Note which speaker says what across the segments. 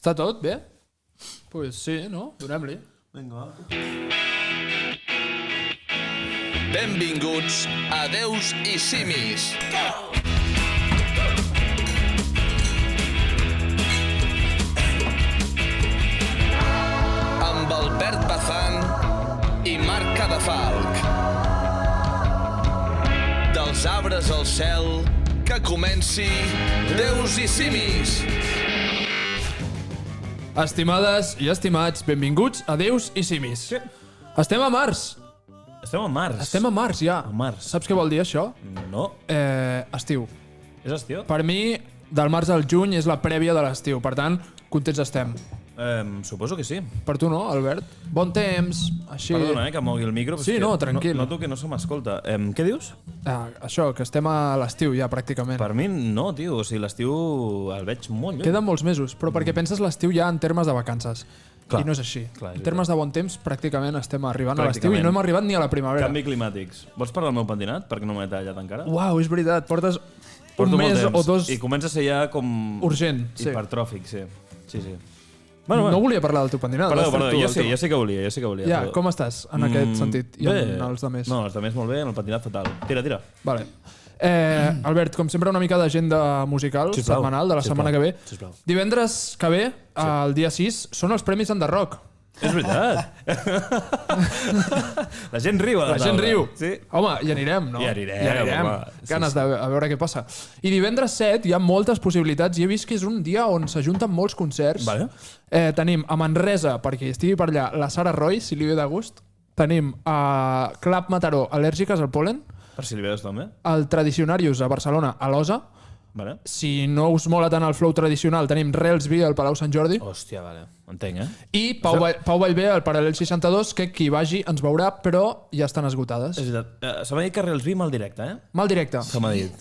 Speaker 1: Està tot bé? Pues sí, no? Donem-li.
Speaker 2: Vinga, va.
Speaker 3: Benvinguts a Déus i Simis. Amb Albert Bazán i Marc Cadafalc. Dels arbres al cel, que comenci Déus i Simis.
Speaker 1: Estimades i estimats, benvinguts a Déus i Simis.
Speaker 2: Sí.
Speaker 1: Estem a març.
Speaker 2: Estem a març.
Speaker 1: Estem a març, ja.
Speaker 2: A març.
Speaker 1: Saps què vol dir, això?
Speaker 2: No.
Speaker 1: Estiu.
Speaker 2: És estiu?
Speaker 1: Per mi, del març al juny és la prèvia de l'estiu. Per tant, contents estem.
Speaker 2: Suposo que sí.
Speaker 1: Per tu no, Albert? Bon temps, així...
Speaker 2: Perdona, que mogui el micro.
Speaker 1: Sí, no, tranquil.
Speaker 2: Noto que no se m'escolta. Què dius?
Speaker 1: Això, que estem a l'estiu ja, pràcticament.
Speaker 2: Per mi no, tio. O sigui, l'estiu el veig molt lluny.
Speaker 1: Queden molts mesos, però perquè penses l'estiu ja en termes de vacances.
Speaker 2: Clar.
Speaker 1: I no és així.
Speaker 2: Clar,
Speaker 1: en termes de bon temps, pràcticament estem arribant a l'estiu i no hem arribat ni a la primavera.
Speaker 2: Canvi climàtics. Vols parlar del meu pentinat? Perquè no m'he tallat encara.
Speaker 1: Uau, és veritat. Porto
Speaker 2: molt
Speaker 1: mes
Speaker 2: temps.
Speaker 1: o dos...
Speaker 2: I comença a ser ja com...
Speaker 1: Urgent, sí.
Speaker 2: Hipertròfic, sí. Sí.
Speaker 1: Bueno. No volia parlar del teu pentinat.
Speaker 2: Perdó, jo sí que volia.
Speaker 1: Ja, com estàs en aquest sentit? I en els de més?
Speaker 2: No, els de més molt bé, en el pentinat fatal. Tira.
Speaker 1: Vale. Albert, com sempre, una mica d'agenda musical setmanal de la setmana que ve.
Speaker 2: Sisplau.
Speaker 1: Divendres que ve, el dia 6, són els Premis Enderrock.
Speaker 2: És veritat. La gent riu.
Speaker 1: La gent riu.
Speaker 2: Sí.
Speaker 1: Home, hi anirem, no?
Speaker 2: Hi anirem.
Speaker 1: Ganes de veure què passa. I divendres 7 hi ha moltes possibilitats i he vist que és un dia on s'ajunten molts concerts.
Speaker 2: Vale.
Speaker 1: Tenim a Manresa, perquè estigui per allà, la Sara Roy, si li ve de gust. Tenim a Club Mataró, al·lèrgiques al pol·len.
Speaker 2: Per si li ve de també.
Speaker 1: El Tradicionarius a Barcelona, a l'Osa.
Speaker 2: Vale.
Speaker 1: Si no us mola tant el flow tradicional, tenim Railsby al Palau Sant Jordi.
Speaker 2: Hòstia, vale. Entenc,
Speaker 1: I Pau Vallvé al Paral·lel 62, que qui vagi ens veurà, però ja estan esgotades.
Speaker 2: És veritat. Se m'ha dit que Railsby mal directe,
Speaker 1: Mal directe.
Speaker 2: Se m'ha dit.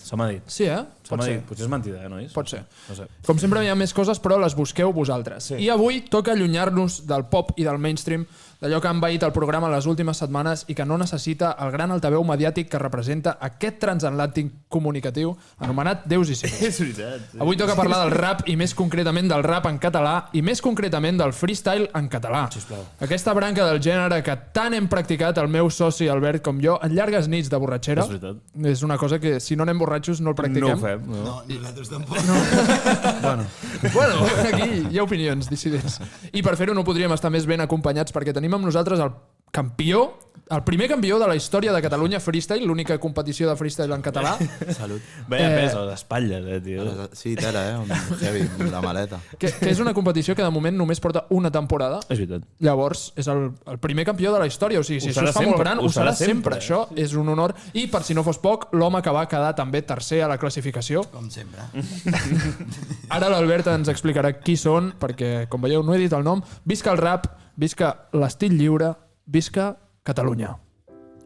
Speaker 1: Sí,
Speaker 2: Pot ser. Potser és mentida, nois?
Speaker 1: Pot ser.
Speaker 2: No sé.
Speaker 1: Com sempre hi ha més coses, però les busqueu vosaltres.
Speaker 2: Sí.
Speaker 1: I avui toca allunyar-nos del pop i del mainstream, d'allò que ha envaït el programa les últimes setmanes i que no necessita el gran altaveu mediàtic que representa aquest transatlàntic comunicatiu anomenat Déus i Simis.
Speaker 2: És veritat. Sí.
Speaker 1: Avui toca parlar del rap i més concretament del rap en català i més concretament del freestyle en català.
Speaker 2: Sisplau.
Speaker 1: Aquesta branca del gènere que tant hem practicat el meu soci Albert com jo en llargues nits de borratxera.
Speaker 2: És veritat.
Speaker 1: És una cosa que si no anem borratxos no el practiquem.
Speaker 2: No ho fem.
Speaker 4: No, nosaltres tampoc.
Speaker 1: Bueno, aquí hi ha opinions dissidents. I per fer-ho no podríem estar més ben acompanyats perquè tenim amb nosaltres el campió, el primer campió de la història de Catalunya Freestyle, l'única competició de freestyle en català.
Speaker 4: Salut.
Speaker 2: Veia pes a les espatlles, tio.
Speaker 4: Sí, tela, heavy, la maleta.
Speaker 1: Que és una competició que de moment només porta una temporada.
Speaker 2: És veritat.
Speaker 1: Llavors, és el primer campió de la història. O sigui, si
Speaker 2: Ho
Speaker 1: això
Speaker 2: serà
Speaker 1: es fa
Speaker 2: sempre,
Speaker 1: molt gran,
Speaker 2: ho
Speaker 1: ho serà
Speaker 2: serà
Speaker 1: sempre.
Speaker 2: sempre.
Speaker 1: Això és un honor. I, per si no fos poc, l'home que va quedar també tercer a la classificació.
Speaker 4: Com sempre.
Speaker 1: Ara l'Albert ens explicarà qui són, perquè, com veieu, no he dit el nom. Visca el rap, visca l'estil lliure, visca Catalunya.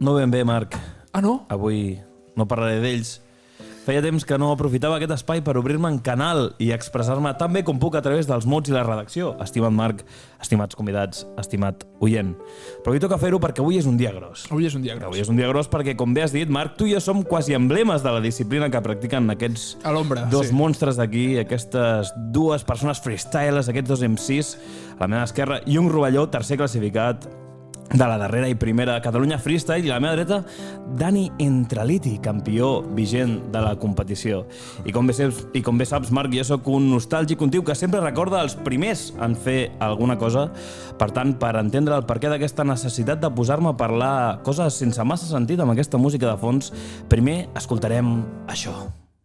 Speaker 2: No ben bé, Marc.
Speaker 1: Ah, no?
Speaker 2: Avui no parlaré d'ells. Feia temps que no aprofitava aquest espai per obrir-me en canal i expressar-me tan bé com puc a través dels mots i la redacció. Estimat Marc, estimats convidats, estimat oient. Però avui toca fer-ho perquè avui és un dia gros.
Speaker 1: Avui és un dia gros.
Speaker 2: Avui és un dia gros perquè, com bé has dit, Marc, tu i jo som quasi emblemes de la disciplina que practiquen aquests
Speaker 1: A l'ombra,
Speaker 2: dos
Speaker 1: sí.
Speaker 2: monstres d'aquí, aquestes dues persones freestylers, aquests dos MCs, a la meva esquerra, i un rovelló, tercer classificat de la darrera i primera Catalunya Freestyle, i a la meva dreta, Dani Entraliti, campió vigent de la competició. I com bé saps, Marc, jo sóc un nostàlgic, un tio que sempre recorda els primers en fer alguna cosa. Per tant, per entendre el perquè d'aquesta necessitat de posar-me a parlar coses sense massa sentit amb aquesta música de fons, primer escoltarem això.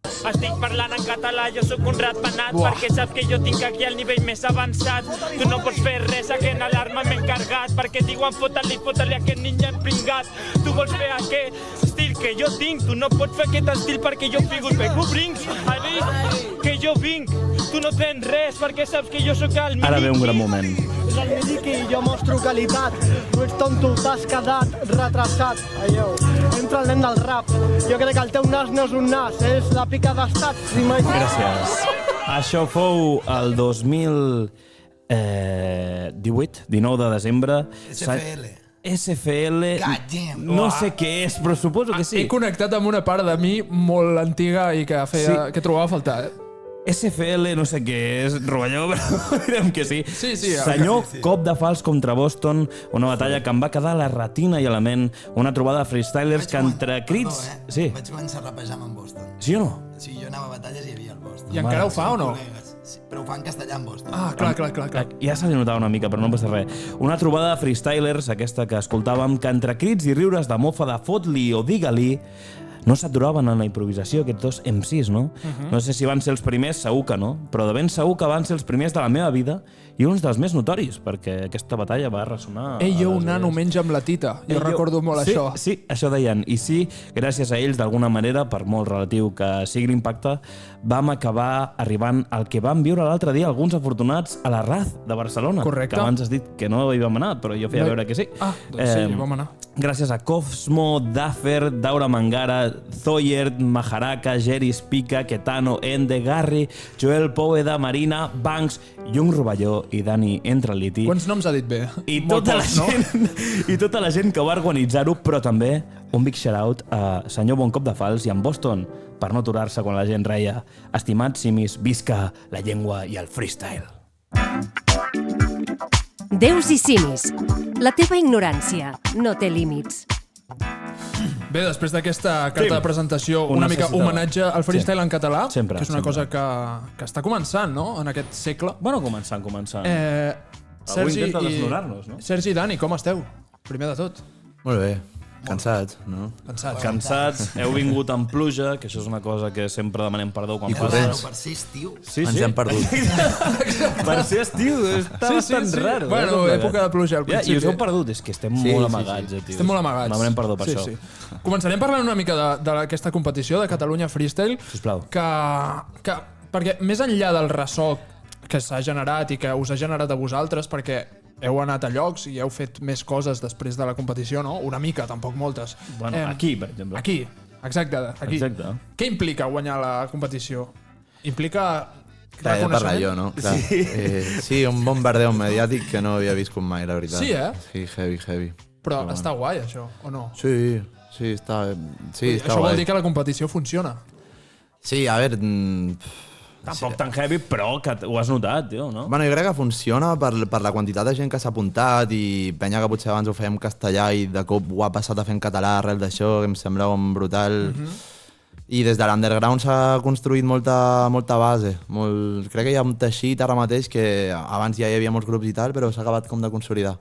Speaker 5: Estic parlant en català, jo sóc un ratpenat, perquè saps que jo tinc aquí el nivell més avançat. Tu no pots fer res, aquest alarma m'he encarregat, perquè diuen fota-li a aquest ninja empringat. Tu vols fer aquest estil que jo tinc, tu no pots fer aquest estil perquè jo figo el bec, ho brincs, has vist que jo vinc. Tu no tens res, perquè saps que jo sóc el Miliki.
Speaker 2: Ara ve un gran moment.
Speaker 6: És el Miliki, jo mostro qualitat. Tu ets tonto, t'has quedat retrasat. Entra el nen del rap. Jo crec que el teu nas no és un nas, és la pica d'estat.
Speaker 2: Gràcies. Això fou el 2018, 19 de desembre. SFL. No sé què és, però suposo que sí.
Speaker 1: He connectat amb una part de mi molt antiga i que trobava a faltar.
Speaker 2: SFL, no sé què és, Rovelló, però direm que sí.
Speaker 1: Sí.
Speaker 2: Senyor cop de fals contra Boston, una batalla que em va quedar a la retina i a la ment, una trobada de freestylers que entre crits... Sí.
Speaker 7: Vaig començar a rapejar amb en Boston.
Speaker 2: Sí o no?
Speaker 7: Sí, jo anava a batalles i hi havia el Boston.
Speaker 1: I encara ho fa o no?
Speaker 7: Sí, però ho fa en castellà en Boston.
Speaker 1: Ah, clar.
Speaker 2: Ja se li notava una mica, però no passa res. Una trobada de freestylers, aquesta que escoltàvem, que entre crits i riures de mofa de fot-li o digue-li, no s'aturaven en la improvisació aquests dos MCs, no? No sé si van ser els primers, segur que no, però de ben segur que van ser els primers de la meva vida i uns dels més notoris, perquè aquesta batalla va ressonar...
Speaker 1: Ei, jo, un nano menja amb la tita. Jo recordo molt això.
Speaker 2: Sí, això deien. I sí, gràcies a ells, d'alguna manera, per molt relatiu que sigui l'impacte, vam acabar arribant al que vam viure l'altre dia alguns afortunats a la Raz de Barcelona.
Speaker 1: Correcte.
Speaker 2: Que abans has dit que no hi vam anar, però jo feia veure que sí.
Speaker 1: Ah, doncs sí, hi vam anar.
Speaker 2: Gràcies a Cosmo, Daffer, Daura Mangara, Zoyer, Majaraka, Geris Pica, Ketano, Ende, Garri, Joel Poveda, Marina, Banks, Jung Rovelló i Dani Entreliti.
Speaker 1: Quants noms ha dit bé?
Speaker 2: I
Speaker 1: Molt
Speaker 2: tota,
Speaker 1: pocs,
Speaker 2: la gent, I tota la gent que va organitzar-ho, però també un big shout a senyor Bon Cop de Fals i en Boston per no aturar-se quan la gent reia estimats simis, visca la llengua i el freestyle.
Speaker 8: Déus i simis. La teva ignorància no té límits.
Speaker 1: Bé, després d'aquesta carta de presentació, una mica homenatge al freestyle en català,
Speaker 2: Sempre,
Speaker 1: que és una
Speaker 2: sempre.
Speaker 1: cosa que està començant, no?, en aquest segle.
Speaker 2: Bueno, començant.
Speaker 1: Sergi
Speaker 2: intenta desnonar-nos, no?
Speaker 1: Sergi i Dani, com esteu? Primer de tot.
Speaker 4: Molt bé. Cansats, no?
Speaker 1: Cansats.
Speaker 2: Cansats, heu vingut amb pluja, que això és una cosa que sempre demanem perdó quan passa.
Speaker 4: corrents.
Speaker 7: Per ser estiu.
Speaker 2: Sí,
Speaker 4: Ens hem perdut.
Speaker 2: Per ser estiu, està bastant raro.
Speaker 1: Bueno, època de pluja al
Speaker 2: Ja,
Speaker 1: principi.
Speaker 2: i us heu perdut, és que estem
Speaker 4: Sí,
Speaker 2: molt
Speaker 4: sí,
Speaker 2: amagats,
Speaker 4: sí.
Speaker 2: tio.
Speaker 1: Estem molt amagats.
Speaker 2: Demanem perdó per això.
Speaker 1: Sí. Començarem parlant una mica d'aquesta competició de Catalunya Freestyle.
Speaker 2: Sisplau.
Speaker 1: Perquè més enllà del ressò que s'ha generat i que us ha generat a vosaltres, perquè heu anat a llocs i heu fet més coses després de la competició, no? Una mica, tampoc moltes.
Speaker 2: Bueno, aquí, per exemple.
Speaker 1: Aquí, exacte. Aquí.
Speaker 2: Exacte.
Speaker 1: Què implica guanyar la competició? Implica
Speaker 4: Clar, he de parlar jo, no? Clar. Sí, un bombardeo mediàtic que no havia viscut mai, la veritat.
Speaker 1: Sí, eh?
Speaker 4: Sí, heavy.
Speaker 1: Però està guai, això, o no?
Speaker 4: Sí, està
Speaker 1: Això vol
Speaker 4: guai.
Speaker 1: dir que la competició funciona.
Speaker 4: Sí, a veure...
Speaker 2: Tampoc tan heavy, però que ho has notat, tio, no?
Speaker 4: Bueno, jo crec que funciona per la quantitat de gent que s'ha apuntat i penya que potser abans ho fèiem en castellà i de cop ho ha passat a fer en català arrel d'això, que em sembla brutal. I des de l'underground s'ha construït molta base. Crec que hi ha un teixit ara mateix que abans ja hi havia molts grups i tal, però s'ha acabat com de consolidar.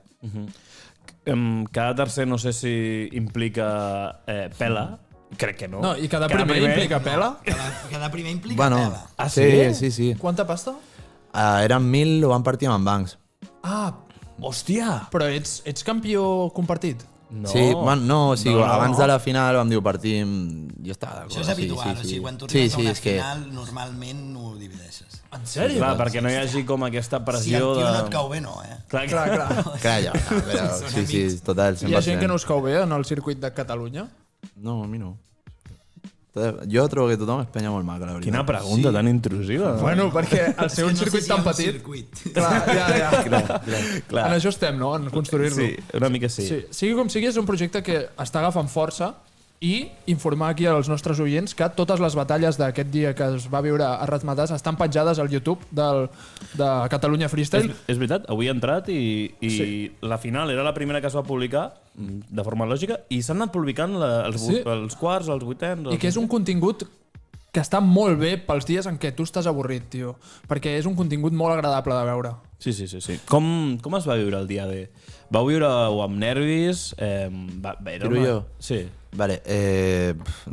Speaker 2: Cada tercer no sé si implica pela. Crec que no.
Speaker 1: No, i cada primer implica pela?
Speaker 7: Cada primer implica
Speaker 4: Bueno,
Speaker 7: tela.
Speaker 2: Ah,
Speaker 4: sí.
Speaker 1: Quanta pasta?
Speaker 4: Eren 1.000, ho van partir amb bancs.
Speaker 1: Ah,
Speaker 2: Hòstia!
Speaker 1: però ets campió compartit?
Speaker 2: No.
Speaker 4: Sí, bueno, abans de la final vam dir ho partim i ja està.
Speaker 7: Això és habitual, o sigui, quan tu
Speaker 4: Sí,
Speaker 7: arribes a una
Speaker 4: és que...
Speaker 7: final, normalment ho divideixes.
Speaker 1: En sèrio?
Speaker 2: Clar, perquè no hi hagi com aquesta
Speaker 7: Si
Speaker 2: pressió
Speaker 7: el tio
Speaker 2: de...
Speaker 7: no et cau bé, no, eh?
Speaker 2: Clar.
Speaker 4: Clar, ja, però sí, total, 100%.
Speaker 1: Hi ha gent que no us cau bé en el circuit de Catalunya?
Speaker 4: No, a mi no. Jo trobo que tothom es penya molt maca, la veritat.
Speaker 2: Quina pregunta tan intrusiva.
Speaker 1: Bueno, perquè al ser un circuit tan petit... Clar, ja.
Speaker 2: Clar.
Speaker 1: En això estem, no?, en construir-lo.
Speaker 2: Sí, una mica sí.
Speaker 1: Sigui com sigui, és un projecte que està agafant força i informar aquí als nostres oients que totes les batalles d'aquest dia que es va viure a Razmatàs estan penjades al YouTube de Catalunya Freestyle.
Speaker 2: És veritat, avui he entrat i la final era la primera que es va publicar de forma lògica i s'han anat publicant els quarts, els vuitens...
Speaker 1: I que és un contingut que està molt bé pels dies en què tu estàs avorrit, tio. Perquè és un contingut molt agradable de veure.
Speaker 2: Sí. Com es va viure el dia D? Vau viure-ho amb nervis?
Speaker 4: Tiro jo?
Speaker 2: Sí.
Speaker 4: Vale,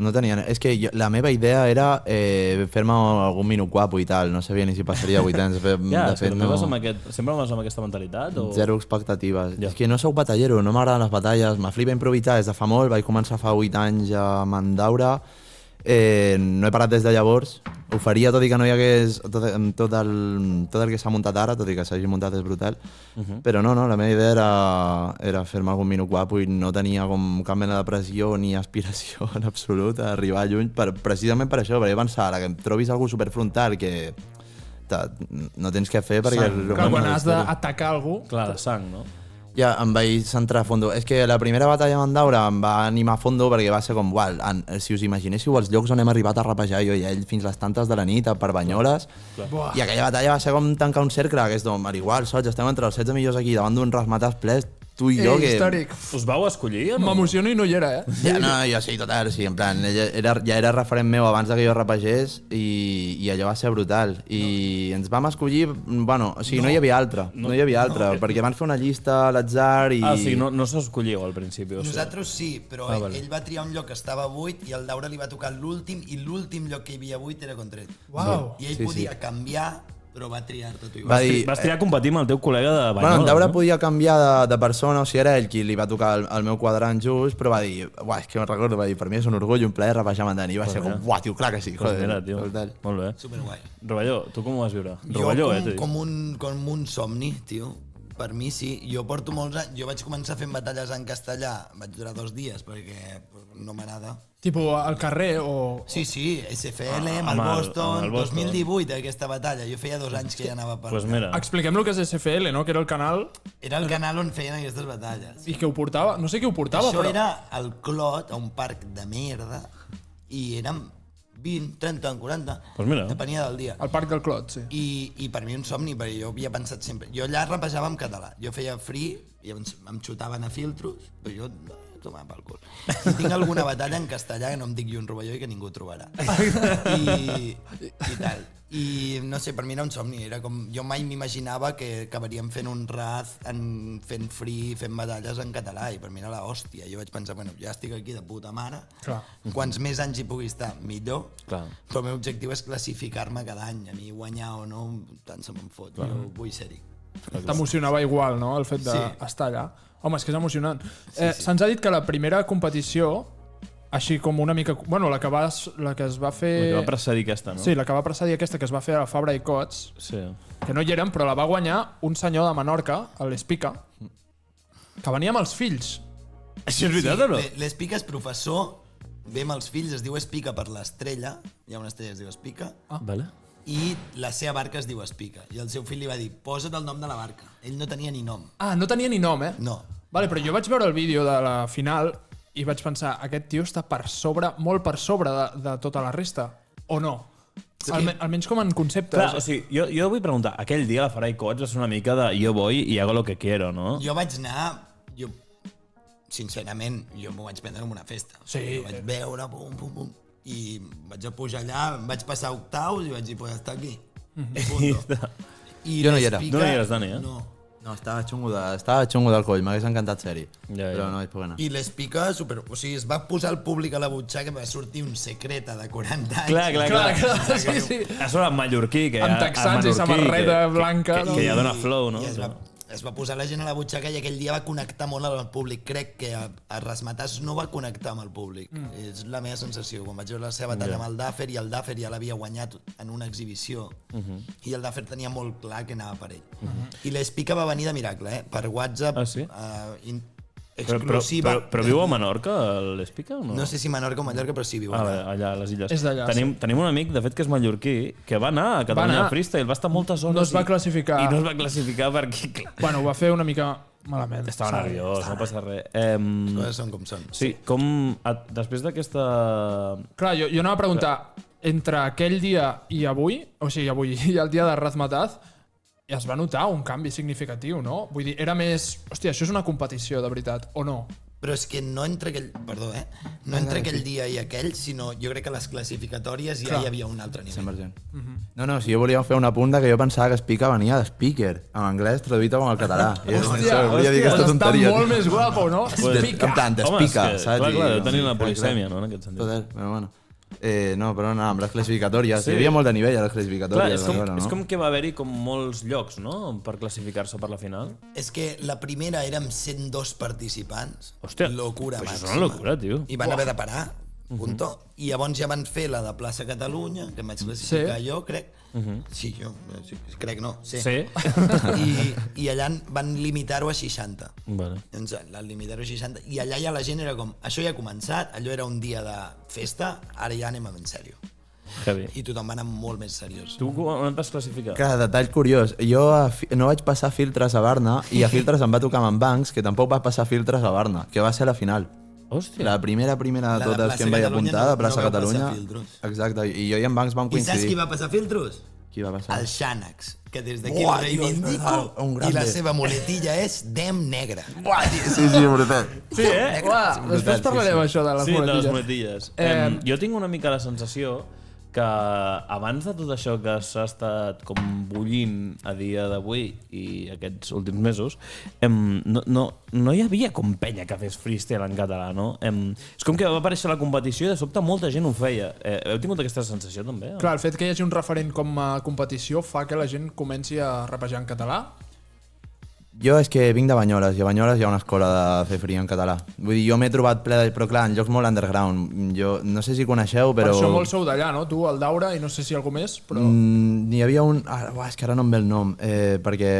Speaker 4: no tenia... És que la meva idea era fer-me algun minut guapo i tal, no sabia ni si passaria 8 anys.
Speaker 2: Ja, sempre vas amb aquesta mentalitat? O...
Speaker 4: Zero expectatives.
Speaker 2: Ja.
Speaker 4: És que no sóc batallero, no m'agraden les batalles, m'aflipa improvisar des de fa molt, vaig començar fa 8 anys a Mandaura, no he parat des de llavors, ho faria tot i que no hi hagués tot el que s'ha muntat ara, tot i que s'hagi muntat és brutal, però no, la meva idea era fer-me algun minut guapo i no tenia com cap mena de pressió ni aspiració en absolut a arribar lluny, precisament per això, perquè pensar ara que em trobis algú superfrontal que no tens què fer perquè...
Speaker 1: Clar, quan has d'atacar algú...
Speaker 2: Clar, de sang, no?
Speaker 4: ja em vaig centrar a fondo. És que la primera batalla amb en Daura em va animar a fondo perquè va ser com, uau, si us imaginéssiu els llocs on hem arribat a rapejar jo i ell fins les tantes de la nit per Banyoles, i aquella batalla va ser com tancar un cercle, que és com, igual, sols, estem entre els 16 millors aquí davant d'un rasmatats plens, tu i jo, que...
Speaker 1: Històric.
Speaker 2: Us vau escollir o no?
Speaker 1: M'emociono i no hi era,
Speaker 4: Ja, no, jo sí, total, sí, en plan, ja era referent meu abans que jo rapegés i allò va ser brutal. I ens vam escollir, bueno, o sigui, no hi havia altra, perquè van fer una llista a l'atzar i...
Speaker 2: O sigui, no s'escolliu al principi.
Speaker 7: Nosaltres sí, però ell va triar un lloc que estava buit i al Daura li va tocar l'últim i l'últim lloc que hi havia buit era Contret.
Speaker 1: Uau.
Speaker 7: I ell podia canviar, però va triar-te tu.
Speaker 2: Vas triar a competir amb el teu col·lega de Banyoles,
Speaker 4: bueno, en Daura podia canviar de persona, o sigui, era ell qui li va tocar el meu quadrant just, però va dir, uah, és que me'n recordo, va dir, per mi és un orgull, un plaer rapejar amb en Dani. I va ser com, uah, tio, clar que sí, joder.
Speaker 2: Mira, tio, molt bé.
Speaker 7: Superguai.
Speaker 2: Rovelló, tu com ho vas viure?
Speaker 7: Jo com un somni, tio. Per mi sí, jo porto molts anys, jo vaig començar fent batalles en castellà, vaig durar 2 dies perquè no m'agrada.
Speaker 1: Tipo al carrer o...
Speaker 7: Sí, SFL, amb el Boston, 2018 aquesta batalla, jo feia 2 anys que ja anava per...
Speaker 2: Pues mira.
Speaker 1: Expliquem el que és SFL, no? Que era el canal...
Speaker 7: Era el canal on feien aquestes batalles.
Speaker 1: I que ho portava, no sé qui ho portava,
Speaker 7: Això
Speaker 1: però...
Speaker 7: era al Clot, a un parc de merda, i érem 20, 30, 40,
Speaker 2: pues mira.
Speaker 7: depenia del dia.
Speaker 1: Al Parc del Clot, sí.
Speaker 7: I per mi un somni, perquè jo havia pensat sempre... Jo allà rapejava en català, jo feia free, i em xutaven a filtros, però jo tomava pel cul. I tinc alguna batalla en castellà que no em dic jo un Rovelló i que ningú trobarà. I tal. I no sé, per mi era un somni, era com... Jo mai m'imaginava que acabaríem fent un raz, fent free, fent batalles en català, i per mi era l'hòstia. Jo vaig pensar, bueno, ja estic aquí de puta mare,
Speaker 1: Clar.
Speaker 7: quants més anys hi pugui estar, millor,
Speaker 2: Clar.
Speaker 7: però el meu objectiu és classificar-me cada any, a mi guanyar o no, tant se me'n fot, jo vull ser-hi.
Speaker 1: T'emocionava igual, no?, el fet d'estar allà. Home, és que és emocionant. Se'ns ha dit que la primera competició, així com una mica... Bueno, la que es va fer...
Speaker 2: La que va precedir aquesta, no?
Speaker 1: Sí, la que va precedir aquesta, que es va fer a Fabra i Cots,
Speaker 2: Sí.
Speaker 1: que no hi eren, però la va guanyar un senyor de Menorca, l'Espica, que venia amb els fills.
Speaker 2: Això és veritat o no?
Speaker 7: L'Espica és professor, ve amb els fills, es diu Espica per l'estrella, hi ha una estrella que es diu Espica,
Speaker 2: Vale.
Speaker 7: i la seva barca es diu Espica. I el seu fill li va dir, posa't el nom de la barca. Ell no tenia ni nom.
Speaker 1: Ah, no tenia ni nom,
Speaker 7: No.
Speaker 1: Vale, però jo vaig veure el vídeo de la final i vaig pensar, aquest tio està per sobre, molt per sobre de tota la resta, o no? Almenys com en concepte.
Speaker 2: Clar, o sigui, jo vull preguntar, aquell dia la Fabra i Cots va ser una mica de jo voy y hago lo que quiero, no?
Speaker 7: Jo vaig anar... Sincerament, jo m'ho vaig prendre com una festa.
Speaker 1: Sí.
Speaker 7: Jo vaig veure, pum, i vaig a pujar allà, vaig passar octaus i vaig dir, pues estar aquí. Punto.
Speaker 4: Jo no hi era.
Speaker 2: Tu no hi eres, Dani, eh?
Speaker 7: No,
Speaker 4: estava xungo del coll, m'hagués encantat ser-hi, però no vaig poder anar.
Speaker 7: I l'Espica, o sigui, es va posar el públic a la butxaca, va sortir un secreta de 40 anys.
Speaker 2: Clar.
Speaker 1: Sí.
Speaker 2: A sobre amb mallorquí, que
Speaker 1: amb texans i samarreta blanca.
Speaker 2: Que ja dona flow, no?
Speaker 7: I es va posar la gent a la butxaca i aquell dia va connectar molt amb el públic. Crec que a Rasmatàs no va connectar amb el públic. És la meva sensació. Quan vaig veure la seva batalla amb el Daffer, i el Daffer ja l'havia guanyat en una exhibició, i el Daffer tenia molt clar que anava per ell. I l'Espica va venir de miracle, per WhatsApp.
Speaker 2: Ah, sí?
Speaker 7: Exclusiva.
Speaker 2: Però viu a Menorca, l'Espica, o no?
Speaker 7: No sé si Menorca o Mallorca, però sí viu allà.
Speaker 2: Allà, a les illes.
Speaker 1: És d'allà,
Speaker 2: Tenim un amic, de fet, que és mallorquí, que va anar a Catalunya Freestyle, va estar moltes hores...
Speaker 1: No es va classificar.
Speaker 2: I no es va classificar perquè... Clar,
Speaker 1: Bueno, ho va fer una mica malament.
Speaker 2: estava nerviós, no passa res.
Speaker 7: Les coses són com són.
Speaker 2: Sí, després d'aquesta...
Speaker 1: Clar, jo anava a preguntar, entre aquell dia i avui, o sigui, avui i el dia de Razmataz, es va notar un canvi significatiu, no? Vull dir, era més... Hòstia, això és una competició, de veritat, o no?
Speaker 7: Però és que no entre aquell... Perdó, No entre aquell dia i aquell, sinó jo crec que les classificatòries ja hi havia un altre nivell.
Speaker 4: 100%. No, si jo volia fer una punta que jo pensava que Espica venia de speaker, en anglès traduït com el català.
Speaker 1: Hòstia,
Speaker 4: volia dir aquesta tonteria.
Speaker 1: Està molt més guapo, no?
Speaker 4: En plan, d'Espica, saps?
Speaker 2: Clar, deu tenir una polisèmia, no?, en aquest sentit.
Speaker 4: Total, però bueno. No, però no, amb les classificatòries. Hi havia molt de nivell a les classificatòries.
Speaker 2: Clar, és com que va haver-hi com molts llocs, no?, per classificar-se per la final.
Speaker 7: És que la primera érem 102 participants.
Speaker 2: Hòstia,
Speaker 7: Locura
Speaker 2: pues
Speaker 7: màxima.
Speaker 2: és una locura, tio.
Speaker 7: I van haver de parar, punto. I llavors ja van fer la de Plaça Catalunya, que em vaig classificar jo, crec. Sí, jo, crec no, sí. I allà van limitar-ho a 60.
Speaker 2: Vale.
Speaker 7: Doncs van limitar-ho a 60. I allà ja la gent era com, això ja ha començat, allò era un dia de festa, ara ja anem en sèrio.
Speaker 2: Heavy.
Speaker 7: I tothom va anar molt més seriós.
Speaker 2: Tu on et vas classificar?
Speaker 4: Que detall curiós, jo no vaig passar filtres a Barna i a filtres em va tocar amb Banks, que tampoc va passar filtres a Barna, que va ser la final.
Speaker 2: Hòstia.
Speaker 4: La primera de
Speaker 7: La de
Speaker 4: totes
Speaker 7: Plaça
Speaker 4: que em vaig
Speaker 7: Catalunya
Speaker 4: apuntar, de
Speaker 7: no
Speaker 4: Plaça
Speaker 7: vau passar
Speaker 4: Catalunya.
Speaker 7: filtros.
Speaker 4: Exacte, i jo i en Banks vam
Speaker 7: I saps qui
Speaker 4: coincidir.
Speaker 7: va passar filtros?
Speaker 4: Qui va passar?
Speaker 7: El Xànex, que des d'aquí
Speaker 4: Buah,
Speaker 7: el reivindico,
Speaker 4: un
Speaker 7: i la
Speaker 4: grande.
Speaker 7: seva muletilla és Dem Negra.
Speaker 4: Sí, brutal.
Speaker 1: Sí, després parlarem això de les
Speaker 2: Sí, de les
Speaker 1: muletilles.
Speaker 2: muletilles. Jo tinc una mica la sensació que abans de tot això que s'ha estat com bullint a dia d'avui i aquests últims mesos, no hi havia com penya que fes freestyle en català, no? És com que va aparèixer la competició i de sobte molta gent ho feia. Heu tingut aquesta sensació també?
Speaker 1: Clar, el fet que hi hagi un referent com a competició fa que la gent comenci a rapejar en català.
Speaker 4: Jo és que vinc de Banyoles, i a Banyoles hi ha una escola de fer free en català. Vull dir, jo m'he trobat ple de... Però clar, en llocs molt underground. Jo no sé si coneixeu, però...
Speaker 1: Per això molts sou d'allà, no? Tu, el Daura, i no sé si algú més, però...
Speaker 4: N'hi havia un... és que ara no em ve el nom, perquè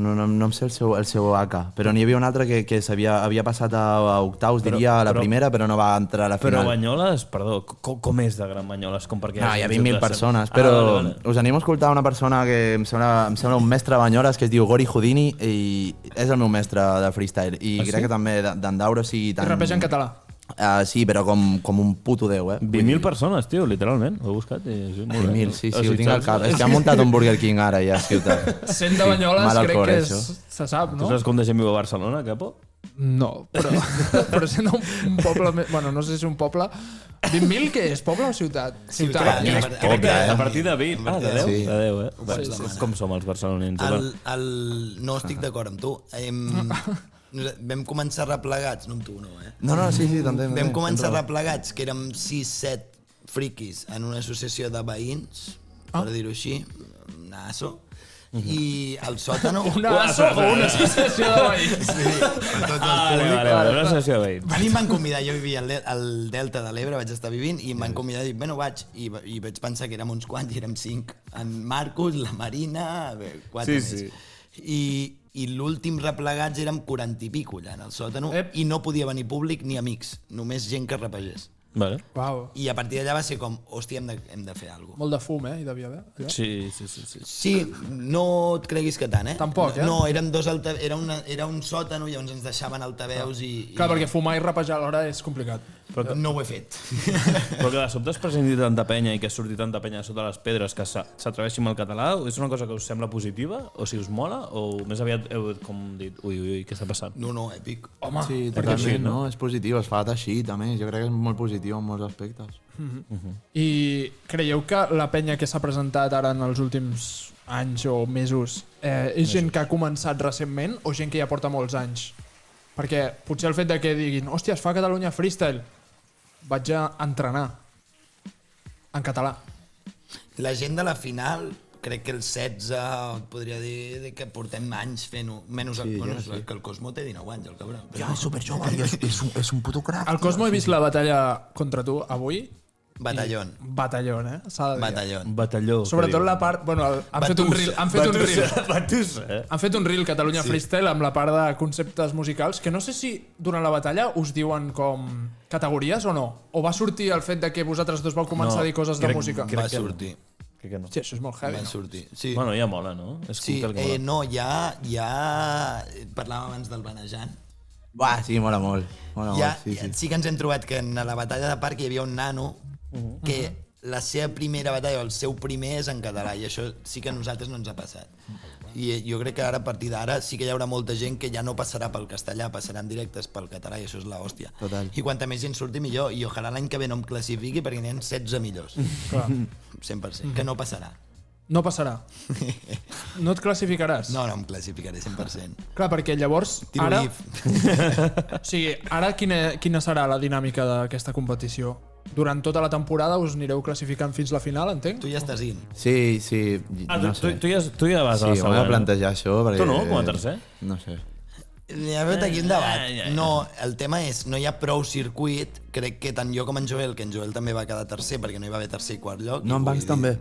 Speaker 4: no em sé el seu AK, però n'hi havia un altre que havia passat a octaus, diria, a la primera, però no va entrar a la final.
Speaker 2: Però Banyoles, perdó, com és de gran Banyoles? Com perquè
Speaker 4: No, hi ha 20.000 persones, però
Speaker 2: vale.
Speaker 4: us animo a escoltar una persona que em sembla un mestre de Banyoles, que es diu Gori Houdini, i és el meu mestre de freestyle, i crec que també d'en Dauro sigui
Speaker 1: I
Speaker 4: tan...
Speaker 1: rapeja en català.
Speaker 4: Sí, però com un puto déu,
Speaker 2: 20.000 persones, tio, literalment. Ho he buscat i...
Speaker 4: 20.000, sí, ho tinc al cap. És que ha muntat un Burger King ara, ja, a ciutat.
Speaker 1: Sent de Banyoles,
Speaker 4: mal al
Speaker 1: crec
Speaker 4: cor,
Speaker 1: que
Speaker 4: això.
Speaker 1: se sap,
Speaker 2: Tu
Speaker 1: no?
Speaker 2: saps com de gent viu a Barcelona, Capo?
Speaker 1: No, però sent un poble... Bueno, no sé si un poble... 20.000 què és? Poble o ciutat? Ciutat.
Speaker 2: Crec que a partir de 20. Ah, de 10?
Speaker 4: Sí.
Speaker 2: De 10, És com som els barcelonins.
Speaker 7: No estic d'acord amb tu. Vam començar replegats, no amb tu, no,
Speaker 4: No, sí, també.
Speaker 7: Vam començar replegats, que érem 6-7 friquis en una associació de veïns, per dir-ho així, una ASO, i al sòtano...
Speaker 1: Una ASO o una associació de veïns?
Speaker 7: Sí, tots els
Speaker 2: Vale, una associació de veïns.
Speaker 7: A mi em van convidar, jo vivia al Delta de l'Ebre, vaig estar vivint, i em van convidar i dic, bueno, vaig, i vaig pensar que érem uns quants, i érem 5. En Marcos, la Marina, 4 més. I l'últim replegats érem 40 i pico allà en el sòtano, i no podia venir públic ni amics, només gent que rapegés.
Speaker 2: Vale.
Speaker 1: Uau.
Speaker 7: I a partir d'allà va ser com, hòstia, hem de fer alguna cosa.
Speaker 1: Molt de fum, hi devia haver. Allà.
Speaker 2: Sí.
Speaker 7: Sí, no et creguis que tant,
Speaker 1: Tampoc,
Speaker 7: No, eren dos era un sòtano, llavors ens deixaven altaveus i...
Speaker 1: Clar, perquè fumar i rapejar alhora és complicat.
Speaker 7: Però no ho he fet.
Speaker 2: Però que de sobte es presenti tanta penya i que surti tanta penya sota les pedres que s'atreveixi amb el català, és una cosa que us sembla positiva? O si us mola? O més aviat heu com dit, ui, què està passant?
Speaker 7: No, èpic.
Speaker 1: Home,
Speaker 4: Sí,
Speaker 2: perquè sí,
Speaker 4: totalment, no? És positiu, es fa així, també. Jo crec que és molt positiu en molts aspectes.
Speaker 1: I creieu que la penya que s'ha presentat ara en els últims anys o mesos és gent que ha començat recentment o gent que ja porta molts anys? Perquè potser el fet de que diguin hòstia, es fa Catalunya Freestyle, vaig a entrenar en català.
Speaker 7: La gent de la final, crec que el 16 podria dir que portem anys fent-ho, menys que el Cosmo té 19 anys, el cabron.
Speaker 4: Ja, és superjove, és un puto crac.
Speaker 1: Al Cosmo he vist la batalla contra tu avui.
Speaker 7: Batallón.
Speaker 1: Batallón, s'ha de dir.
Speaker 7: Batallón.
Speaker 2: Batalló.
Speaker 1: Sobretot la part... Bueno, han fet un reel. Han fet un reel Catalunya Freestyle amb la part de conceptes musicals que no sé si durant la batalla us diuen com categories o no. O va sortir el fet de que vosaltres dos vau començar a dir coses de música.
Speaker 7: Va sortir.
Speaker 2: Crec que no.
Speaker 1: Sí, això és molt heavy.
Speaker 7: Va sortir. Sí.
Speaker 2: Bueno, ja mola, no? És
Speaker 7: Sí,
Speaker 2: com que
Speaker 7: no, ja... Parlàvem abans del Benejant.
Speaker 4: Buah, sí, mola molt.
Speaker 7: Sí que ens hem trobat que en la batalla de parc hi havia un nano que la seva primera batalla o el seu primer és en català i això sí que a nosaltres no ens ha passat. I jo crec que ara, a partir d'ara, sí que hi haurà molta gent que ja no passarà pel castellà, passaran directes pel català i això és l'hòstia.
Speaker 4: Total.
Speaker 7: I quanta més gent surti millor i ojalà l'any que ve no em classifiqui perquè n'hi ha 16 millors.
Speaker 1: Clar.
Speaker 7: 100%, que no passarà.
Speaker 1: No passarà. No et classificaràs?
Speaker 7: No em classificaré 100%.
Speaker 1: Clar, perquè llavors,
Speaker 7: Tiro
Speaker 1: ara...
Speaker 7: if.
Speaker 1: O sigui, ara quina serà la dinàmica d'aquesta competició? Durant tota la temporada us anireu classificant fins la final, entenc?
Speaker 7: Tu ja estàs in.
Speaker 4: Sí, no sé.
Speaker 2: tu ja vas a la
Speaker 4: Sí, m'ho he
Speaker 2: segona.
Speaker 4: de plantejar això perquè...
Speaker 2: Tu no, com a tercer?
Speaker 4: No sé.
Speaker 7: Hi ha hagut aquí un debat. No, el tema és, no hi ha prou circuit. Crec que tant jo com en Joel, que en Joel també va quedar tercer perquè no hi va haver tercer i quart lloc.
Speaker 4: No, en Banks també.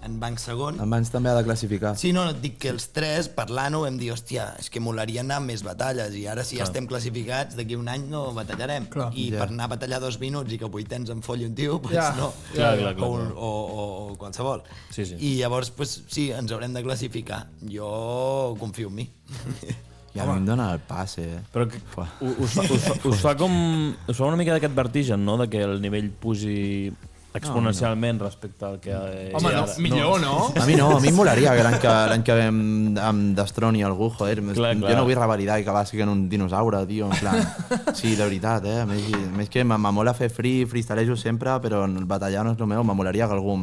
Speaker 7: en banc segon.
Speaker 4: En Banys també ha de classificar.
Speaker 7: Sí, no, et dic que els tres, parlant-ho, vam dir, hòstia, és que molaria anar a més batalles, i ara si ja estem classificats, d'aquí un any no batallarem. I per anar a batallar 2 minuts i que vuitens em folli un tio, doncs no.
Speaker 2: Clar.
Speaker 7: O qualsevol.
Speaker 2: Sí.
Speaker 7: I llavors, pues, sí, ens haurem de classificar. Jo confio en mi.
Speaker 4: I a mi em dona el passe,
Speaker 2: Però us fa una mica d'aquest vertigen, no?, de que el nivell pugi exponencialment respecte al que...
Speaker 1: Home, no, millor, no?
Speaker 4: A mi no, a mi em molaria que l'any que ve em destroni algú, joder.
Speaker 2: Clar.
Speaker 4: Jo no vull revalidar i acabar sent un dinosaure, tio, en plan... Sí, de veritat, A més que me mola fer freestylejo sempre, però batallar no és el meu, me molaria que algú...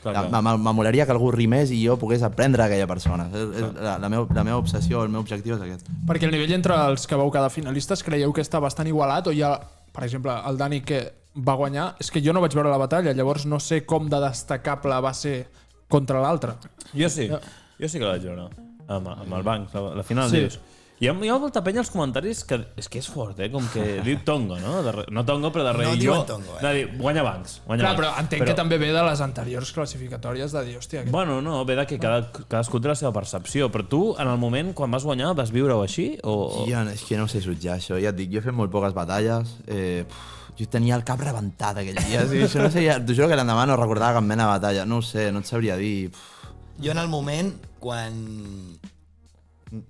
Speaker 4: Me molaria que algú rimés i jo pogués aprendre aquella persona. La meva obsessió, el meu objectiu és aquest.
Speaker 1: Perquè el nivell entre els que vau quedar finalistes creieu que està bastant igualat o hi ha, per exemple, el Dani que va guanyar? És que jo no vaig veure la batalla, llavors no sé com de destacable va ser contra l'altre.
Speaker 2: Jo sí que la vaig veure amb el banc, la final dius. Hi ha molta penya als comentaris que és que és fort, com que diu Tongo, no? No Tongo, però darrere
Speaker 7: no diuen Tongo,
Speaker 2: de dir, guanya bancs.
Speaker 1: Clar, però entenc que també ve de les anteriors classificatòries de dir, hòstia...
Speaker 2: Bueno, no, ve de que cadascú té la seva percepció, però tu, en el moment, quan vas guanyar, vas viure-ho així?
Speaker 4: És que no sé jutjar això, ja et dic, jo he fet molt poques batalles, jo tenia el cap rebentat aquell dia, això no sé, t'ho juro que l'endemà no recordava cap mena de batalla, no ho sé, no et sabria dir...
Speaker 7: Jo en el moment,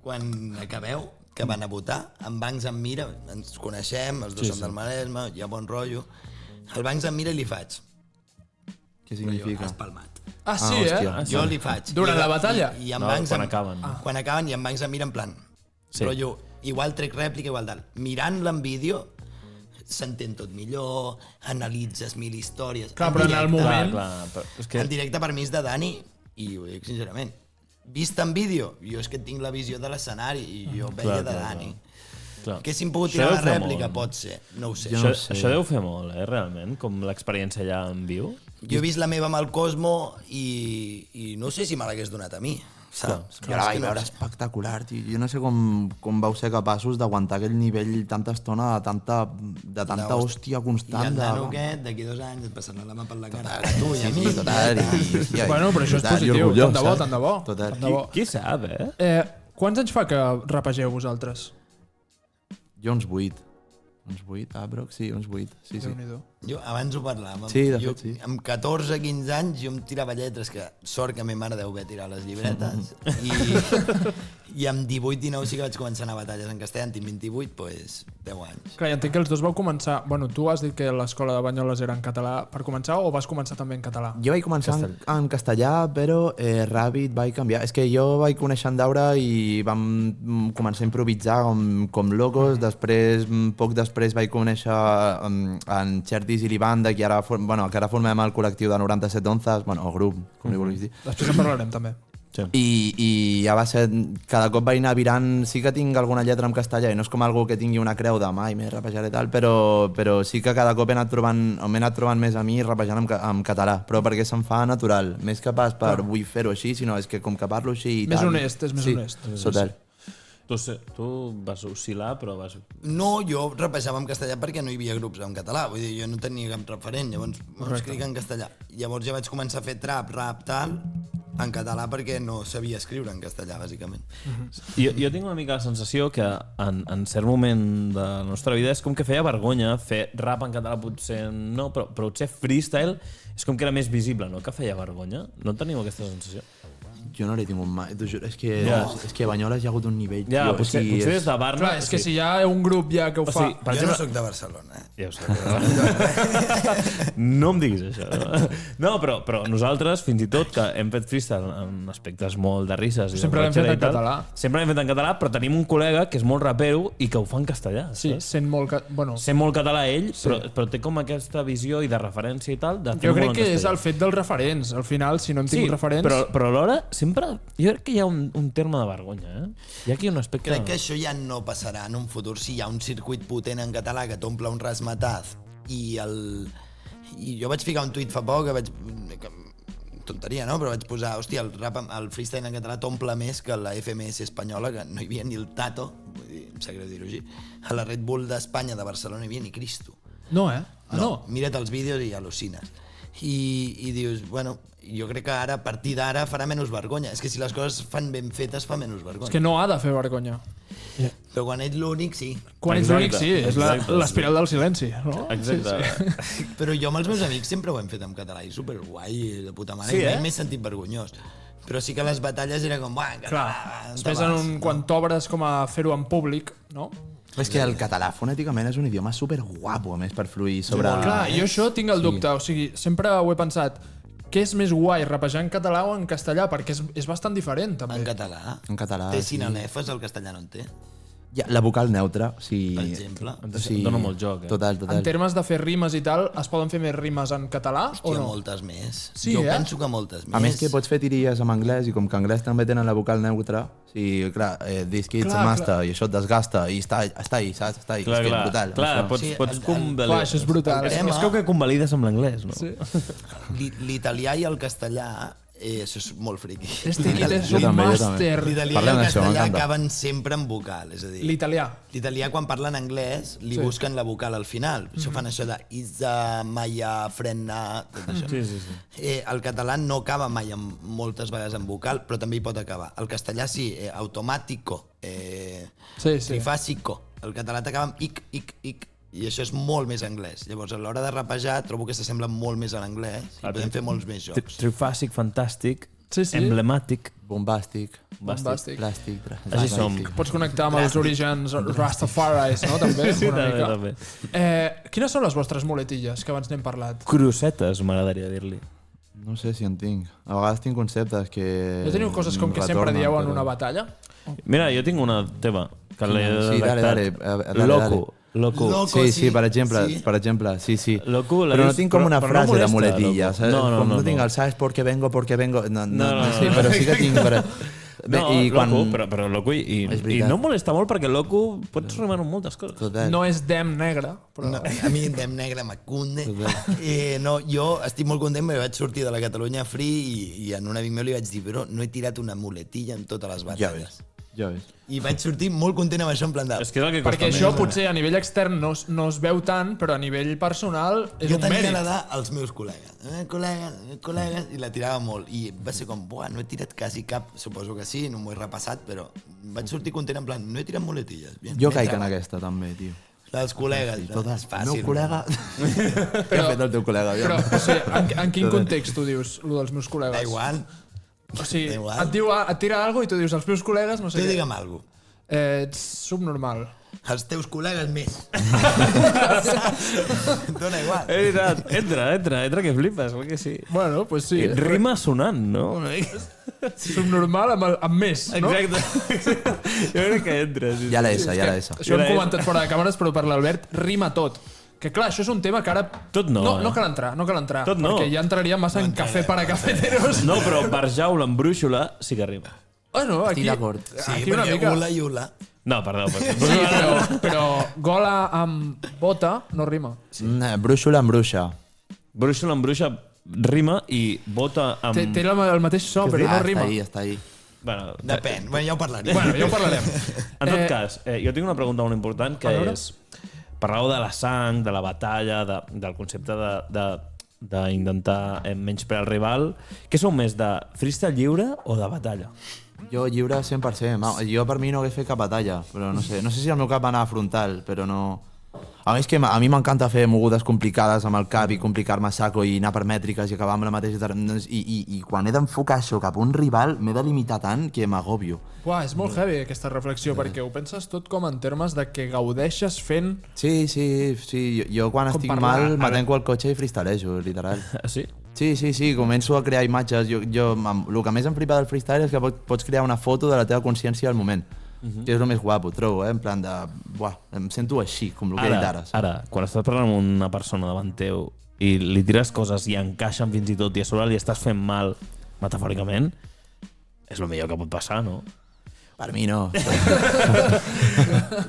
Speaker 7: quan acabeu, que van a votar, en Bancs em mira, ens coneixem, els dos som del Maresme, hi ha bon rotllo, el Bancs em mira i li faig.
Speaker 4: Què significa?
Speaker 7: Has palmat.
Speaker 1: Sí,
Speaker 7: Jo li faig.
Speaker 1: Durant la batalla?
Speaker 7: I en Bancs quan acaben, i en Bancs em mira en plan, rotllo, igual trec rèplica, igual dalt. Mirant-la en vídeo, s'entén tot millor, analitzes 1000 històries.
Speaker 1: Clar, però en el moment...
Speaker 7: En directe per mi és de Dani, i ho dic sincerament, vist en vídeo, jo és que tinc la visió de l'escenari i jo veia de Dani. Que si em pogut tirar la rèplica, pot ser, no ho sé.
Speaker 2: Això deu fer molt, realment, com l'experiència allà en viu.
Speaker 7: Jo he vist la meva amb el Cosmo i no sé si me l'hagués donat a mi. Saps?
Speaker 4: Jo la vaig veure espectacular, tio. Jo no sé com vau ser capaços d'aguantar aquell nivell tanta estona de tanta hòstia constant.
Speaker 7: I el nano aquest, d'aquí 2 anys, et passarà la mà per la cara. Tu i a mi.
Speaker 1: Bueno, però això és positiu. Tant de bo.
Speaker 2: Qui sap,
Speaker 1: Quants anys fa que rapegeu vosaltres?
Speaker 4: Jo uns 8. Uns 8, Broc? Sí, uns 8. Sí.
Speaker 7: Jo abans ho parlàvem.
Speaker 4: Sí, de fet, sí.
Speaker 7: Amb 14-15 anys jo em tirava lletres, que sort que ma mare deu haver tirat les llibretes, i amb 18-19 sí que vaig començar a anar a batalles en castellà, en tinc 28, doncs 10 anys.
Speaker 1: Clar, i entenc que els dos vau començar... Bueno, tu has dit que l'escola de Banyoles era en català per començar o vas començar també en català?
Speaker 4: Jo vaig començar en castellà, però ràpid vaig canviar. És que jo vaig conèixer en Daura i vam començar a improvisar com locos, després, poc després vaig conèixer en Xertis i l'Ivan, que ara formem el col·lectiu de 97 onzes, el grup, com li vulguis dir.
Speaker 1: Després en parlarem també.
Speaker 4: I ja va ser, cada cop vaig anar virant, sí que tinc alguna lletra en castellà i no és com algú que tingui una creu de mai m'he rapejat i tal, però sí que cada cop m'he anat trobant més a mi rapejant en català, però perquè se'm fa natural, més que pas per vull fer-ho així, sinó és que com que parlo així i
Speaker 1: més
Speaker 4: tal...
Speaker 1: honest, és més honest.
Speaker 4: Total.
Speaker 2: Tu vas oscil·lar, però vas...
Speaker 7: No, jo rapejava en castellà perquè no hi havia grups en català, vull dir, jo no tenia cap referent, llavors escric en castellà. Llavors ja vaig començar a fer trap, rap, tal, en català perquè no sabia escriure en castellà, bàsicament.
Speaker 2: Jo tinc una mica la sensació que en cert moment de la nostra vida és com que feia vergonya fer rap en català, potser no, però potser freestyle és com que era més visible, no? Que feia vergonya? No teniu aquesta sensació?
Speaker 4: Jo no l'he tingut mai, t'ho juro, és que a Banyoles hi ha hagut un nivell...
Speaker 2: Ja, potser des de Barna...
Speaker 1: Clar, és que si hi ha un grup ja que ho fa...
Speaker 7: Jo no soc de Barcelona,
Speaker 2: Ja ho sé. No em diguis això. No, però nosaltres, fins i tot, que hem fet freestyle en aspectes molt de risses...
Speaker 1: Sempre l'hem fet en català.
Speaker 2: Sempre l'hem fet en català, però tenim un col·lega que és molt rapero i que ho fa en castellà.
Speaker 1: Sí, sent molt
Speaker 2: català ell, però té com aquesta visió i de referència i tal...
Speaker 1: Jo crec que és el fet dels referents. Al final, si no hem tingut referents...
Speaker 2: Però alhora, sempre... Jo crec que hi ha un terme de vergonya, Hi ha aquí un aspecte...
Speaker 7: Crec que això ja no passarà en un futur si hi ha un circuit potent en català que t'omple un rasmataz i jo vaig ficar un tuit fa poc tonteria, no? Però vaig posar, hòstia, el freestyle en català t'omple més que la FMS espanyola, que no hi havia ni el Tato, vull dir, em sap greu dir-ho així, a la Red Bull d'Espanya de Barcelona hi havia ni Cristo.
Speaker 1: No, No.
Speaker 7: Mira't els vídeos i al·lucines. i dius, bueno, jo crec que ara, a partir d'ara, farà menys vergonya. És que si les coses fan ben fetes, fa menys vergonya.
Speaker 1: És que no ha de fer vergonya.
Speaker 7: Però quan ets l'únic, sí.
Speaker 1: Quan ets l'únic, sí, és l'espiral del silenci, no?
Speaker 2: Exacte.
Speaker 7: Però jo amb els meus amics sempre ho hem fet en català i superguai, de puta mare,
Speaker 2: Sí,
Speaker 7: i mai m'he sentit vergonyós. Però sí que les batalles era com, en català,
Speaker 1: Clar, després quan t'obres com a fer-ho en públic, no?
Speaker 4: És que el català fonèticament és un idioma superguapo, a més, per fluir sobre...
Speaker 1: Clar, jo això tinc el dubte, o sigui, sempre ho he pensat, què és més guai, rapejar en català o en castellà? Perquè és bastant diferent, també.
Speaker 7: En català.
Speaker 4: En català,
Speaker 7: Té
Speaker 4: sí.
Speaker 7: sinonefes, el castellà no en té.
Speaker 4: Ja, la vocal neutra, sí.
Speaker 7: Per exemple.
Speaker 4: Sí.
Speaker 2: Dona molt joc, eh?
Speaker 4: Total.
Speaker 1: En termes de fer rimes i tal, es poden fer més rimes en català o
Speaker 7: Hòstia,
Speaker 1: no?
Speaker 7: moltes més.
Speaker 1: Sí,
Speaker 7: jo
Speaker 1: eh?
Speaker 7: penso que moltes més.
Speaker 4: A més que pots fer tires en anglès i com que anglès també tenen la vocal neutra, sí, clar, this kid's a master i això et desgasta i està ahí, saps? Està ahí, és que és brutal.
Speaker 2: Clar,
Speaker 4: això.
Speaker 2: pots
Speaker 7: Sí,
Speaker 2: convalidar.
Speaker 1: Clar, això és brutal.
Speaker 2: És que convalides amb l'anglès, no?
Speaker 1: Sí.
Speaker 7: L'italià i el castellà, això és molt friqui.
Speaker 1: Este kit és
Speaker 4: Jo
Speaker 1: un
Speaker 4: també, jo
Speaker 1: màster.
Speaker 7: L'italià i
Speaker 4: Parlem
Speaker 7: el
Speaker 4: d'això,
Speaker 7: castellà
Speaker 4: m'encanta.
Speaker 7: acaben sempre en vocal, és a dir...
Speaker 1: L'italià.
Speaker 7: L'italià, quan parlen anglès, li busquen la vocal al final. Això fan això de Isa, Maya, Frenna... Tot això.
Speaker 2: Sí.
Speaker 7: El català no acaba mai moltes vegades en vocal, però també hi pot acabar. El castellà sí, automàtico,
Speaker 1: Sí.
Speaker 7: trifàsico. El català t'acaba amb ic. I això és molt més anglès. Llavors, a l'hora de rapejar, trobo que s'assembla molt més a l'anglès i podem fer molts més jocs.
Speaker 2: Trifàsic, fantàstic,
Speaker 1: Sí.
Speaker 2: emblemàtic.
Speaker 4: Bombàstic,
Speaker 1: Bombàstic.
Speaker 4: plàstic...
Speaker 2: Així som.
Speaker 1: Pots connectar amb els orígens Rastafaris, no? També, una mica.
Speaker 2: també.
Speaker 1: Quines són les vostres muletilles, que abans n'hem parlat?
Speaker 2: Crucetes, m'agradaria dir-li.
Speaker 4: No sé si en tinc. A vegades tinc conceptes que...
Speaker 1: Ja teniu coses com que sempre
Speaker 4: retornen,
Speaker 1: dieu en
Speaker 4: però-
Speaker 1: una batalla?
Speaker 2: Mira, jo tinc una teva, que l'he
Speaker 4: Sí, dale,
Speaker 2: redactat.
Speaker 4: dale.
Speaker 2: Loco.
Speaker 7: Loco,
Speaker 4: Sí, per exemple, sí.
Speaker 2: Loco, la
Speaker 4: Però no
Speaker 2: dius,
Speaker 4: tinc com una
Speaker 2: però no
Speaker 4: frase de
Speaker 2: molesta,
Speaker 4: muletilla,
Speaker 2: loco.
Speaker 4: saps?
Speaker 2: No,
Speaker 4: Com no tinc el ¿sabes por qué vengo? No, sí, però sí que tinc...
Speaker 2: No,
Speaker 4: I quan...
Speaker 2: loco, però loco i no em molesta molt perquè loco pots rimar amb moltes coses.
Speaker 4: Total.
Speaker 1: No és dem negre, però...
Speaker 7: No, a mi Dem Negre m'acunde. No, jo estic molt content perquè vaig sortir de la Catalunya Free i en un amic meu li vaig dir però no he tirat una muletilla en totes les batalles.
Speaker 4: Ja ves.
Speaker 7: I vaig sortir molt content amb això, en plan de...
Speaker 2: És que és el que costa
Speaker 1: Perquè
Speaker 2: més.
Speaker 1: això potser a nivell extern no es veu tant, però a nivell personal és
Speaker 7: Jo
Speaker 1: un
Speaker 7: tenia
Speaker 1: mèrit.
Speaker 7: la als meus col·legues. Col·legues, i la tirava molt. I va ser com, buah, no he tirat quasi cap, suposo que sí, no m'ho he repassat, però vaig sortir content en plan, no he tirat muletilles. Bien,
Speaker 4: Jo
Speaker 7: ben
Speaker 4: caic en
Speaker 7: treballat.
Speaker 4: aquesta també, tio.
Speaker 7: La dels col·legues.
Speaker 4: Totes.
Speaker 7: És fàcil.
Speaker 4: Meu col·lega... Què ha fet el teu col·lega?
Speaker 1: Però, o sigui, en quin context tu dius, lo dels meus col·legues?
Speaker 7: Da igual.
Speaker 1: O sigui,
Speaker 7: Da igual.
Speaker 1: et tira alguna cosa i tu dius, els meus col·legues, no sé
Speaker 7: Tu
Speaker 1: què.
Speaker 7: digue'm alguna cosa.
Speaker 1: Ets subnormal.
Speaker 7: Els teus col·legues més. Dóna igual.
Speaker 2: És veritat, entra, que flipes, clar que sí.
Speaker 1: Bueno, pues sí.
Speaker 2: Rima sonant, no?
Speaker 1: Subnormal amb més, no?
Speaker 2: Exacte. Jo crec que entra. Sí.
Speaker 4: Ja la S, ja la S.
Speaker 1: Això ho hem comentat fora de càmeres, però per l'Albert rima tot. Que clar, això és un tema que ara...
Speaker 2: Tot no,
Speaker 1: No
Speaker 2: eh?
Speaker 1: cal entrar.
Speaker 2: Tot no.
Speaker 1: Perquè ja entraria massa en cafè para cafeteros.
Speaker 2: No, però Barjaula amb brúixola sí que rima.
Speaker 1: Bueno, aquí,
Speaker 4: Estic d'acord.
Speaker 7: Sí,
Speaker 1: aquí una
Speaker 7: perquè
Speaker 1: mica...
Speaker 7: ula i ula.
Speaker 2: No, perdó.
Speaker 1: Sí, però gola amb bota no rima.
Speaker 4: Brúixola amb bruixa.
Speaker 2: Brúixola amb bruixa rima i bota amb...
Speaker 1: Té el mateix so, però no rima.
Speaker 4: Està ahí.
Speaker 2: Bueno,
Speaker 7: Depèn, bueno, ja ho parlarem.
Speaker 1: Bueno, ja ho parlarem.
Speaker 2: en tot cas, jo tinc una pregunta molt important, que és... Parlàveu de la sang, de la batalla, del concepte d'intentar menysprear el rival. Què sou més, de freestyle lliure o de batalla?
Speaker 4: Jo lliure 100%. Jo per mi no hagués fet cap batalla, però no sé si el meu cap va anar a frontal, però no... A més que a mi m'encanta fer mogudes complicades amb el cap i complicar-me a saco i anar per mètriques i acabar amb la mateixa... I quan he d'enfocar això cap a un rival m'he de limitar tant que m'agòbio.
Speaker 1: Uah, és molt heavy aquesta reflexió, perquè ho penses tot com en termes de que gaudeixes fent...
Speaker 4: Sí. Jo quan
Speaker 1: Com
Speaker 4: estic
Speaker 1: parlar,
Speaker 4: mal m'atenco al cotxe i freestalejo, literal.
Speaker 2: Sí?
Speaker 4: Sí, començo a crear imatges. El que més em flipa del freestyle és que pots crear una foto de la teva consciència al moment. Que és el més guapo, trobo, en plan de... Buah, em sento així, com el que he dit ara.
Speaker 2: Ara, quan estàs parlant amb una persona davant teu i li tires coses i encaixen fins i tot i a sobre li estàs fent mal, metafòricament, és el millor que pot passar, no?
Speaker 4: Per mi no.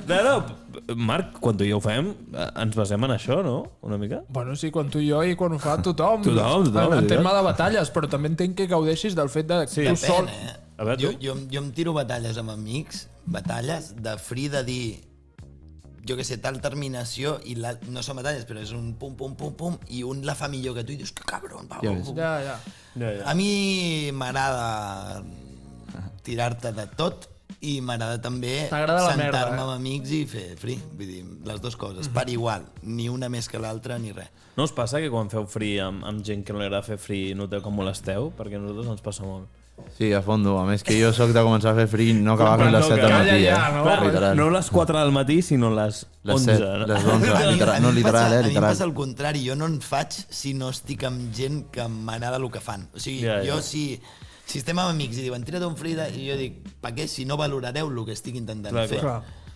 Speaker 2: No, Marc, quan tu i jo ho fem, ens basem en això, no? Una mica?
Speaker 1: Bueno, sí, quan tu i jo i quan ho fa tothom.
Speaker 2: Tothom,
Speaker 1: En terme de batalles, però també entenc que gaudeixis del fet de tu sol...
Speaker 7: Depèn,
Speaker 2: A veure,
Speaker 7: jo em tiro batalles amb amics, batalles de free de dir jo que sé, tal terminació i no són batalles, però és un pum, pum, pum, pum, i un la fa millor que tu i dius, que cabron, pam, pum, pum.
Speaker 1: Ja.
Speaker 7: A mi m'agrada tirar-te de tot i m'agrada també sentar-me amb amics i fer free, vull dir, les dues coses, per igual, ni una més que l'altra ni res.
Speaker 2: No us passa que quan feu free amb gent que no li agrada fer free noteu com molesteu? Perquè a nosaltres ens passa molt.
Speaker 4: Sí, a fondo. A més que jo sóc de començar a fer free no acabar fins les 7 del matí.
Speaker 2: No les 4 del matí, sinó les 11.
Speaker 4: Les 11, no, literal,
Speaker 7: A mi em passa el contrari, jo no en faig si no estic amb gent que m'agrada el que fan. O sigui, jo si estem amb amics i diuen tira't un free, i jo dic, per què? Si no valorareu el que estic intentant fer.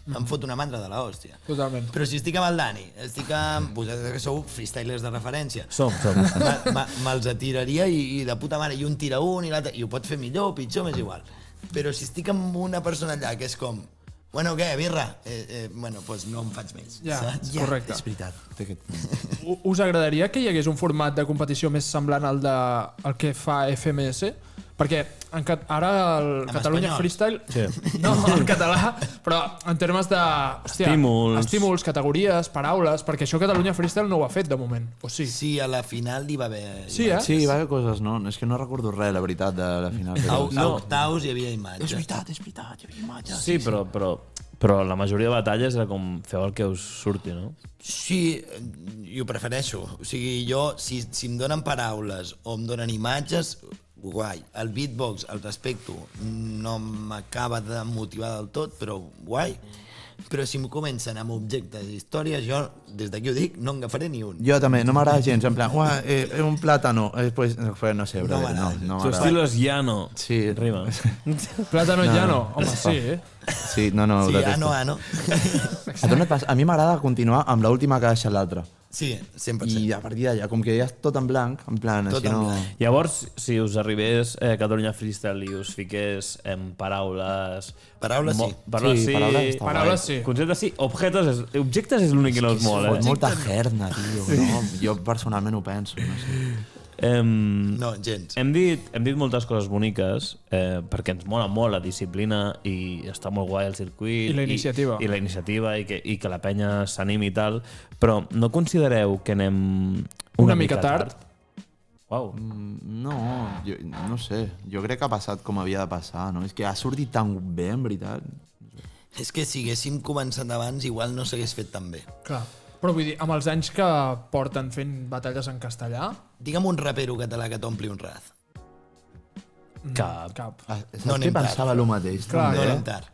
Speaker 7: Em fot una mandra de l'hòstia.
Speaker 1: Totalment.
Speaker 7: Però si estic amb el Dani, estic amb... Vosaltres que sou freestylers de referència.
Speaker 2: Som.
Speaker 7: Me'ls atiraria i de puta mare, i un tira un i l'altre, i ho pot fer millor o pitjor, m'és igual. Però si estic amb una persona allà que és com, bueno, què, birra? Bueno, doncs no en faig més.
Speaker 1: Saps? Correcte.
Speaker 4: És veritat.
Speaker 1: Us agradaria que hi hagués un format de competició més semblant al que fa FMS? Perquè ara el Catalunya Freestyle... Sí. No, en català, però en termes de... Hòstia, estímuls, categories, paraules, perquè això Catalunya Freestyle no ho ha fet de moment, o sí?
Speaker 7: Sí, a la final hi va haver...
Speaker 1: Sí, eh?
Speaker 4: Sí, hi va haver coses, no? És que no recordo res, la veritat, de la final.
Speaker 7: A octaus hi havia imatges.
Speaker 4: És veritat, hi havia imatges.
Speaker 2: Sí, però la majoria de batalles era com feu el que us surti, no?
Speaker 7: Sí, jo ho prefereixo. O sigui, jo, si em donen paraules o em donen imatges, guai. El beatbox, el respecto, no m'acaba de motivar del tot, però guai. Però si em comencen amb objectes i històries, jo, des d'aquí ho dic, no en agafaré ni un.
Speaker 4: Jo també, no m'agrada gens, en plan, un plàtano, pues, no sé,
Speaker 7: no
Speaker 4: m'agrada.
Speaker 2: Tu estil és llano.
Speaker 4: Sí.
Speaker 2: Rima.
Speaker 1: Plàtano llano, home, sí,
Speaker 4: Sí, no.
Speaker 7: Sí, ano.
Speaker 4: A mi m'agrada continuar amb l'última que ha deixat l'altra.
Speaker 7: Sí, 100%.
Speaker 4: I a partir d'allà, com que ja és tot en blanc, en plan,
Speaker 7: tot
Speaker 4: així no...
Speaker 2: Llavors, si us arribés Catalunya Freestyle i us fiqués en paraules...
Speaker 7: Paraules sí.
Speaker 2: Paraules sí. Conceptes sí. Objectes és l'únic que no us mola.
Speaker 4: Fot molta herna, tio. Sí. No? Jo personalment ho penso, no sé.
Speaker 7: No, gens.
Speaker 2: Hem dit moltes coses boniques perquè ens mola molt la disciplina i està molt guai el circuit
Speaker 1: i la iniciativa
Speaker 2: i que la penya s'animi i tal, però no considereu que anem
Speaker 1: una mica tard?
Speaker 2: Uau.
Speaker 4: No, no sé, jo crec que ha passat com havia de passar, no? És que ha sortit tan bé, en veritat.
Speaker 7: És que si haguéssim començat abans igual no s'hagués fet tan bé.
Speaker 1: Clar. Però vull dir, amb els anys que porten fent batalles en castellà...
Speaker 7: Digue'm un rapero català que t'ompli un raz.
Speaker 2: Cap.
Speaker 4: Saps que pensava el mateix?
Speaker 1: Clar,
Speaker 7: no anem tard.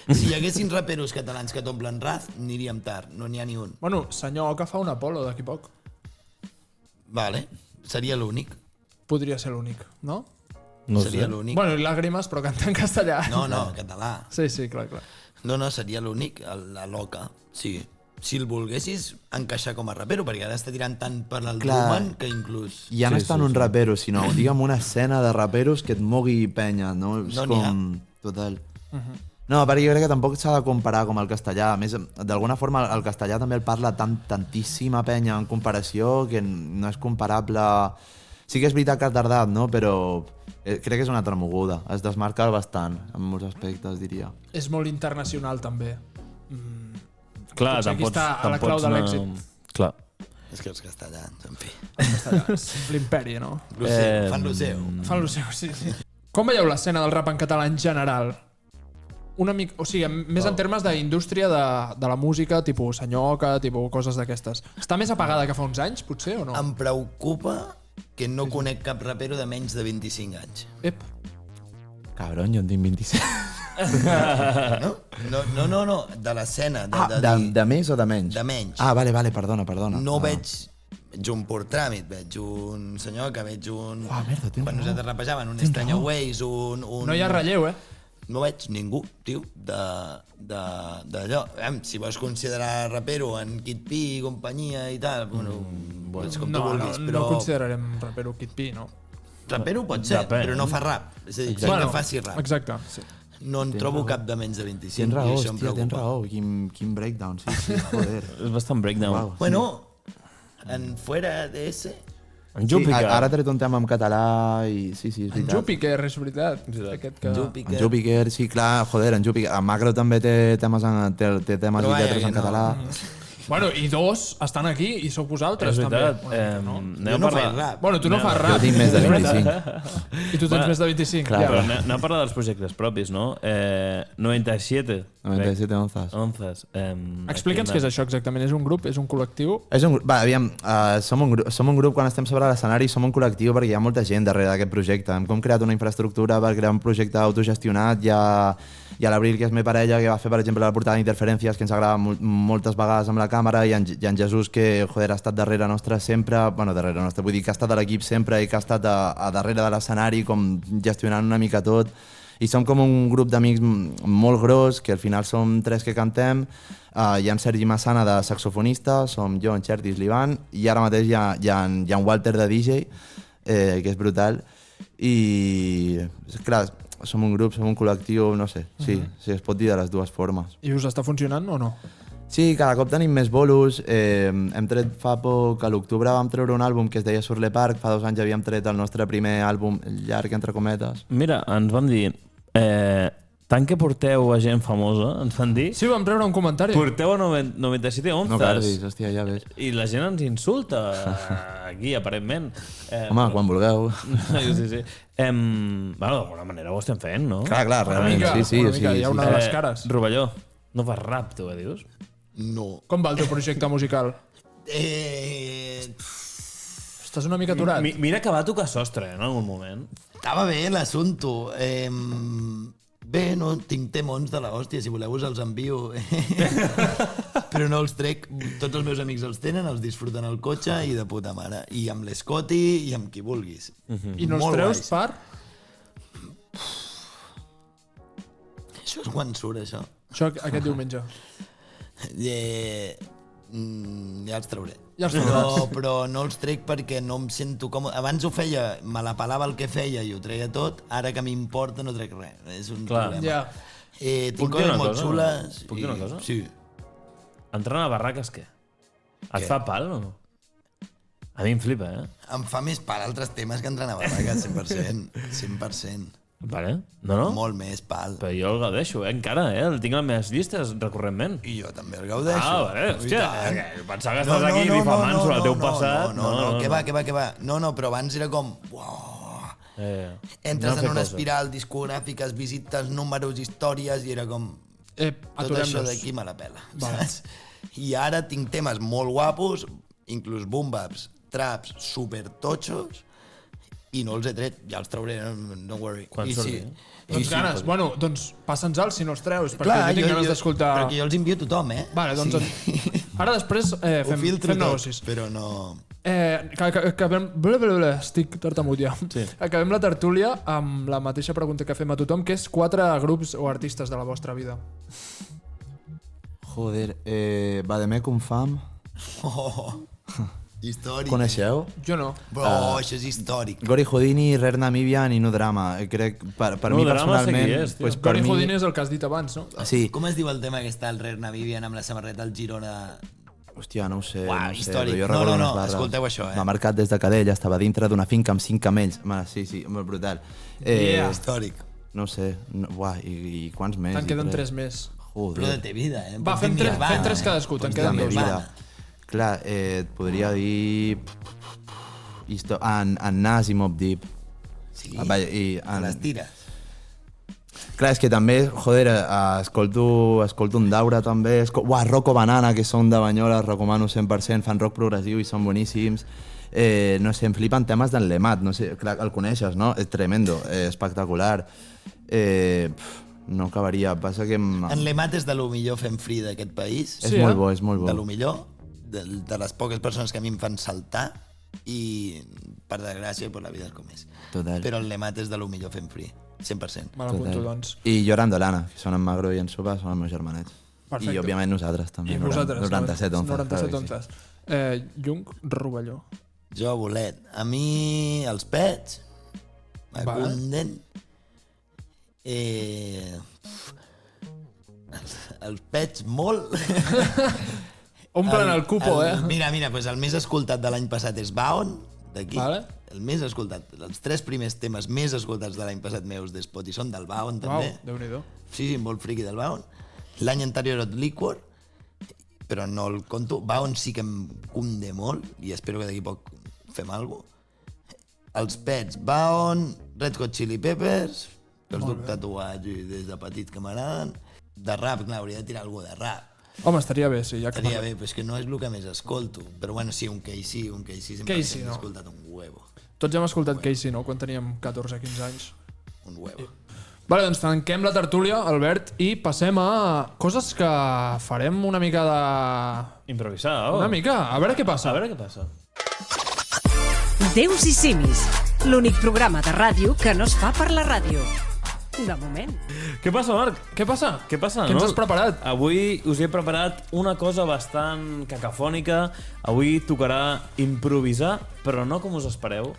Speaker 7: Si hi haguessin raperos catalans que t'omplen raz, aniríem tard, no n'hi ha ni un.
Speaker 1: Bueno, senyor Oca fa un Apolo d'aquí poc.
Speaker 7: Vale, seria l'únic.
Speaker 1: Podria ser l'únic, no?
Speaker 2: No
Speaker 7: seria l'únic.
Speaker 1: Bueno, i Làgrimes, però canta en castellà.
Speaker 7: No, català.
Speaker 1: Sí, clar.
Speaker 7: No, seria l'únic, la Loca, sí. Si el volguessis encaixar com a rapero, perquè ara està tirant tant per el Duman que inclús...
Speaker 4: Ja no és tant un rapero, sinó, digue'm, una escena de raperos que et mogui penya, no? És com... Total. No, perquè jo crec que tampoc s'ha de comparar com el castellà. A més, d'alguna forma, el castellà també el parla tantíssima penya en comparació que no és comparable... Sí que és veritat que ha tardat, no? Però crec que és una altra moguda. Es desmarca bastant, en molts aspectes, diria.
Speaker 1: És molt internacional, també.
Speaker 2: Clar,
Speaker 1: aquí està a la clau de l'èxit.
Speaker 2: Clar.
Speaker 7: És que els castellans, en fi.
Speaker 1: Els castellans, l'imperi, no?
Speaker 7: Fan l'Oseu.
Speaker 1: Fan l'Oseu, sí. Com veieu l'escena del rap en català en general? Una mica, o sigui, més en termes d'indústria de la música, tipus Senyor Oca, tipus coses d'aquestes. Està més apagada que fa uns anys, potser, o no?
Speaker 7: Em preocupa que no conec cap rapero de menys de 25 anys.
Speaker 1: Ep.
Speaker 4: Cabron, jo en tinc 25.
Speaker 7: No, de l'escena.
Speaker 4: De més o de menys?
Speaker 7: De menys.
Speaker 4: Ah, vale, perdona.
Speaker 7: No veig un Pur Tràmit, veig un senyor que veig un...
Speaker 4: Merda, tens raó.
Speaker 7: Quan nosaltres rapejaven, un Estranya Ways, un...
Speaker 1: No hi ha relleu,
Speaker 7: No veig ningú, tio, d'allò. Si vols considerar rapero en Kid P i companyia i tal, bueno, és com tu vulguis, però...
Speaker 1: No considerarem rapero Kid P, no?
Speaker 7: Rapero pot ser, però no fa rap. És a dir, que faci rap.
Speaker 1: Exacte, sí.
Speaker 7: No en trobo cap de menys de 25.
Speaker 4: Tens raó, hòstia, tens raó. Quin breakdown, sí, joder.
Speaker 2: És bastant breakdown.
Speaker 7: Bueno, en Fuera de ese
Speaker 2: En Júpiquer.
Speaker 4: Ara ha tret un tema en català i sí, és veritat.
Speaker 1: En Júpiquer, és veritat. Aquest que...
Speaker 4: En Júpiquer, sí, clar, joder, en Júpiquer. En Macro també té temes i lletres en català.
Speaker 1: Bueno, i dos estan aquí i sou vosaltres,
Speaker 2: És
Speaker 1: també.
Speaker 2: veritat.
Speaker 7: Jo no faig rap.
Speaker 1: Bueno, tu no fas rap.
Speaker 4: Jo tinc més de 25.
Speaker 1: I tu tens més de 25.
Speaker 4: Clar,
Speaker 2: Però anem a parlar dels projectes propis, no? 97.
Speaker 4: 97 onzas.
Speaker 2: Onzas.
Speaker 1: Explica'ns què és això exactament. És un grup? És un col·lectiu?
Speaker 4: Aviam, som un grup quan estem sobre l'escenari, som un col·lectiu perquè hi ha molta gent darrere d'aquest projecte. Hem creat una infraestructura per crear un projecte autogestionat. Hi ha l'Abril, que és meva parella, que va fer, per exemple, la portada d'Interferències, que ens agrada moltes vegades amb la càmera, i en Jesús, que, joder, ha estat darrere nostre sempre, bueno, darrere nostre, vull dir que ha estat a l'equip sempre i que ha estat a darrere de l'escenari, com gestionant una mica tot. I som com un grup d'amics molt gros, que al final som 3 que cantem. Hi ha en Sergi Massana de saxofonista, som jo, en Xertis, l'Ivan, i ara mateix hi ha en Walter de DJ, que és brutal. I, clar, som un grup, som un col·lectiu, no sé, sí, es pot dir de les dues formes.
Speaker 1: I us està funcionant o no?
Speaker 4: Sí, cada cop tenim més bolos. Hem tret fa poc, a l'octubre vam treure un àlbum que es deia Sur le Parc, fa 2 anys havíem tret el nostre primer àlbum llarg, entre cometes.
Speaker 2: Mira, ens van dir... tant que porteu a gent famosa, ens van dir...
Speaker 1: Sí, vam treure un comentari.
Speaker 2: Porteu a 97 onzas.
Speaker 4: No cardis, hòstia, ja ves.
Speaker 2: I la gent ens insulta aquí, aparentment.
Speaker 4: Home, quan vulgueu.
Speaker 2: Sí. Bueno, d'alguna manera ho estem fent, no?
Speaker 4: Clar, realment, sí.
Speaker 1: Una mica, hi ha una de les cares.
Speaker 2: Rovelló, no fas rap, tu, dius?
Speaker 7: No.
Speaker 1: Com va el teu projecte musical? Estàs una mica aturat.
Speaker 2: Mira que va tocar sostre, en algun moment.
Speaker 7: Estava bé l'assumpto. Bé, no, tinc temons de l'hòstia, si voleu us els envio. Però no els trec. Tots els meus amics els tenen, els disfruten al cotxe i de puta mare. I amb l'Scotty i amb qui vulguis.
Speaker 1: I no els treus per?
Speaker 7: Això és quan surt, això.
Speaker 1: Això aquest diumenge.
Speaker 7: Ja els trauré.
Speaker 1: Ja els trauràs.
Speaker 7: Però no els trec perquè no em sento còmode. Abans ho feia, me la pelava el que feia i ho treia tot, ara que m'importa no trec res. És un problema.
Speaker 1: Ja.
Speaker 7: Tinc coses molt xules.
Speaker 2: Puc dir una cosa?
Speaker 7: Sí.
Speaker 2: Entrant a barraques, què? Et fa pal o no? A mi em flipa,
Speaker 7: Em fa més pal altres temes que entrar a barraques, 100%. 100%.
Speaker 2: Vale, no?
Speaker 7: Molt més pal.
Speaker 2: Però jo el gaudeixo, encara, el tinc a les meves llistes recurrentment.
Speaker 7: I jo també el gaudeixo.
Speaker 2: Vale, hòstia, pensava que estàs aquí difamant sobre el teu passat.
Speaker 7: No, què va. No, però abans era com... Entres en una espiral, discogràfiques, visites, números, històries, i era com... Tot això d'aquí me la pela, saps? I ara tinc temes molt guapos, inclús boom-baps, traps, supertotxos, i no els he tret, ja els trauré, don't worry.
Speaker 2: Quan surti?
Speaker 1: Doncs ganes, bueno, doncs passa'ns-els si no els treus, perquè
Speaker 7: Clar,
Speaker 1: jo tinc ganes d'escoltar...
Speaker 7: Però que jo els envio a tothom,
Speaker 1: Vale, doncs... Ara després fem negocis.
Speaker 7: Però no...
Speaker 1: Acabem... Estic tartamut ja. Acabem la tertúlia amb la mateixa pregunta que fem a tothom, que és 4 grups o artistes de la vostra vida.
Speaker 4: Joder, Bademecum Fam.
Speaker 7: Històric.
Speaker 4: Coneixeu?
Speaker 1: Jo no.
Speaker 7: Però això és històric.
Speaker 4: Gori Houdini, Rer Namibian i Nudrama. Crec, per mi personalment...
Speaker 1: Gori Houdini és el que has dit abans, no?
Speaker 7: Sí. Com es diu el tema que està el Rer Namibian amb la samarreta al Girona?
Speaker 4: Hòstia, no ho sé.
Speaker 7: Uau, històric.
Speaker 4: No,
Speaker 7: escolteu això,
Speaker 4: M'ha marcat des de Cadella, estava dintre d'una finca amb 5 camells. Sí, molt brutal.
Speaker 7: Històric.
Speaker 4: No sé, i quants més?
Speaker 1: Te'n queden 3 més.
Speaker 7: Joder. Però de té vida,
Speaker 1: Va, fem 3 cadascú, te'n queden 2.
Speaker 4: Clar, et podria dir... En Nas i Mobb Deep.
Speaker 7: Sí? Les tires.
Speaker 4: Clar, és que també, joder, escolto un Daura també. Rocco Banana, que són de Banyoles, recomano 100%, fan rock progressiu i són boníssims. No sé, em flipen temes d'en Lemat, no sé, clar, el coneixes, no? És tremendo, espectacular. No acabaria, passa que...
Speaker 7: En Lemat és de lo millor fem free d'aquest país.
Speaker 4: És molt bo, és molt bo.
Speaker 7: De lo millor, de les poques persones que a mi em fan saltar, i per desgràcia, la vida és com és.
Speaker 4: Total.
Speaker 7: Però el Lemat és de lo millor fem free, 100%.
Speaker 1: Me l'apunto, doncs.
Speaker 4: I Llorando Lana, que són en Magro i en Sopa, són els meus germanets.
Speaker 1: Perfecte.
Speaker 4: I òbviament nosaltres també.
Speaker 1: I vosaltres.
Speaker 4: 97 onzas.
Speaker 1: 97 onzas. Jung, Rovelló.
Speaker 7: Jo, Bolet. A mi, els Pets, m'acunden. Els Pets, molt.
Speaker 1: Omplen el cupo,
Speaker 7: Mira, pues el més escoltat de l'any passat és Baon, d'aquí, el més escoltat, els 3 primers temes més escoltats de l'any passat meus d'Spot i són del Baon, també.
Speaker 1: Déu-n'hi-do.
Speaker 7: Sí, molt friqui del Baon. L'any anterior et Liquor, però no el conto. Baon sí que em cunde molt i espero que d'aquí poc fem alguna cosa. Els Pets, Baon, Red Hot Chili Peppers, que els duc tatuats des de petit que m'agraden. De rap, clar, hauria de tirar alguna de rap.
Speaker 1: Home, estaria bé, sí.
Speaker 7: Estaria bé, però és que no és el que més escolto. Però bueno, sí, un Casey sempre
Speaker 1: Casey,
Speaker 7: he
Speaker 1: no?
Speaker 7: escoltat un huevo.
Speaker 1: Tots hem escoltat Casey, no? Quan teníem 14-15 anys.
Speaker 7: Un huevo.
Speaker 1: Vale, doncs tanquem la tertúlia, Albert, i passem a coses que farem una mica de...
Speaker 2: Improvisar,
Speaker 1: Una mica, a veure què passa.
Speaker 2: A veure què passa.
Speaker 8: Déus i simis, l'únic programa de ràdio que no es fa per la ràdio. De moment.
Speaker 2: Què passa, Marc?
Speaker 1: Què passa?
Speaker 2: Què passa?
Speaker 1: Què ens has preparat?
Speaker 2: Avui us he preparat una cosa bastant cacafònica. Avui tocarà improvisar, però no com us espereu,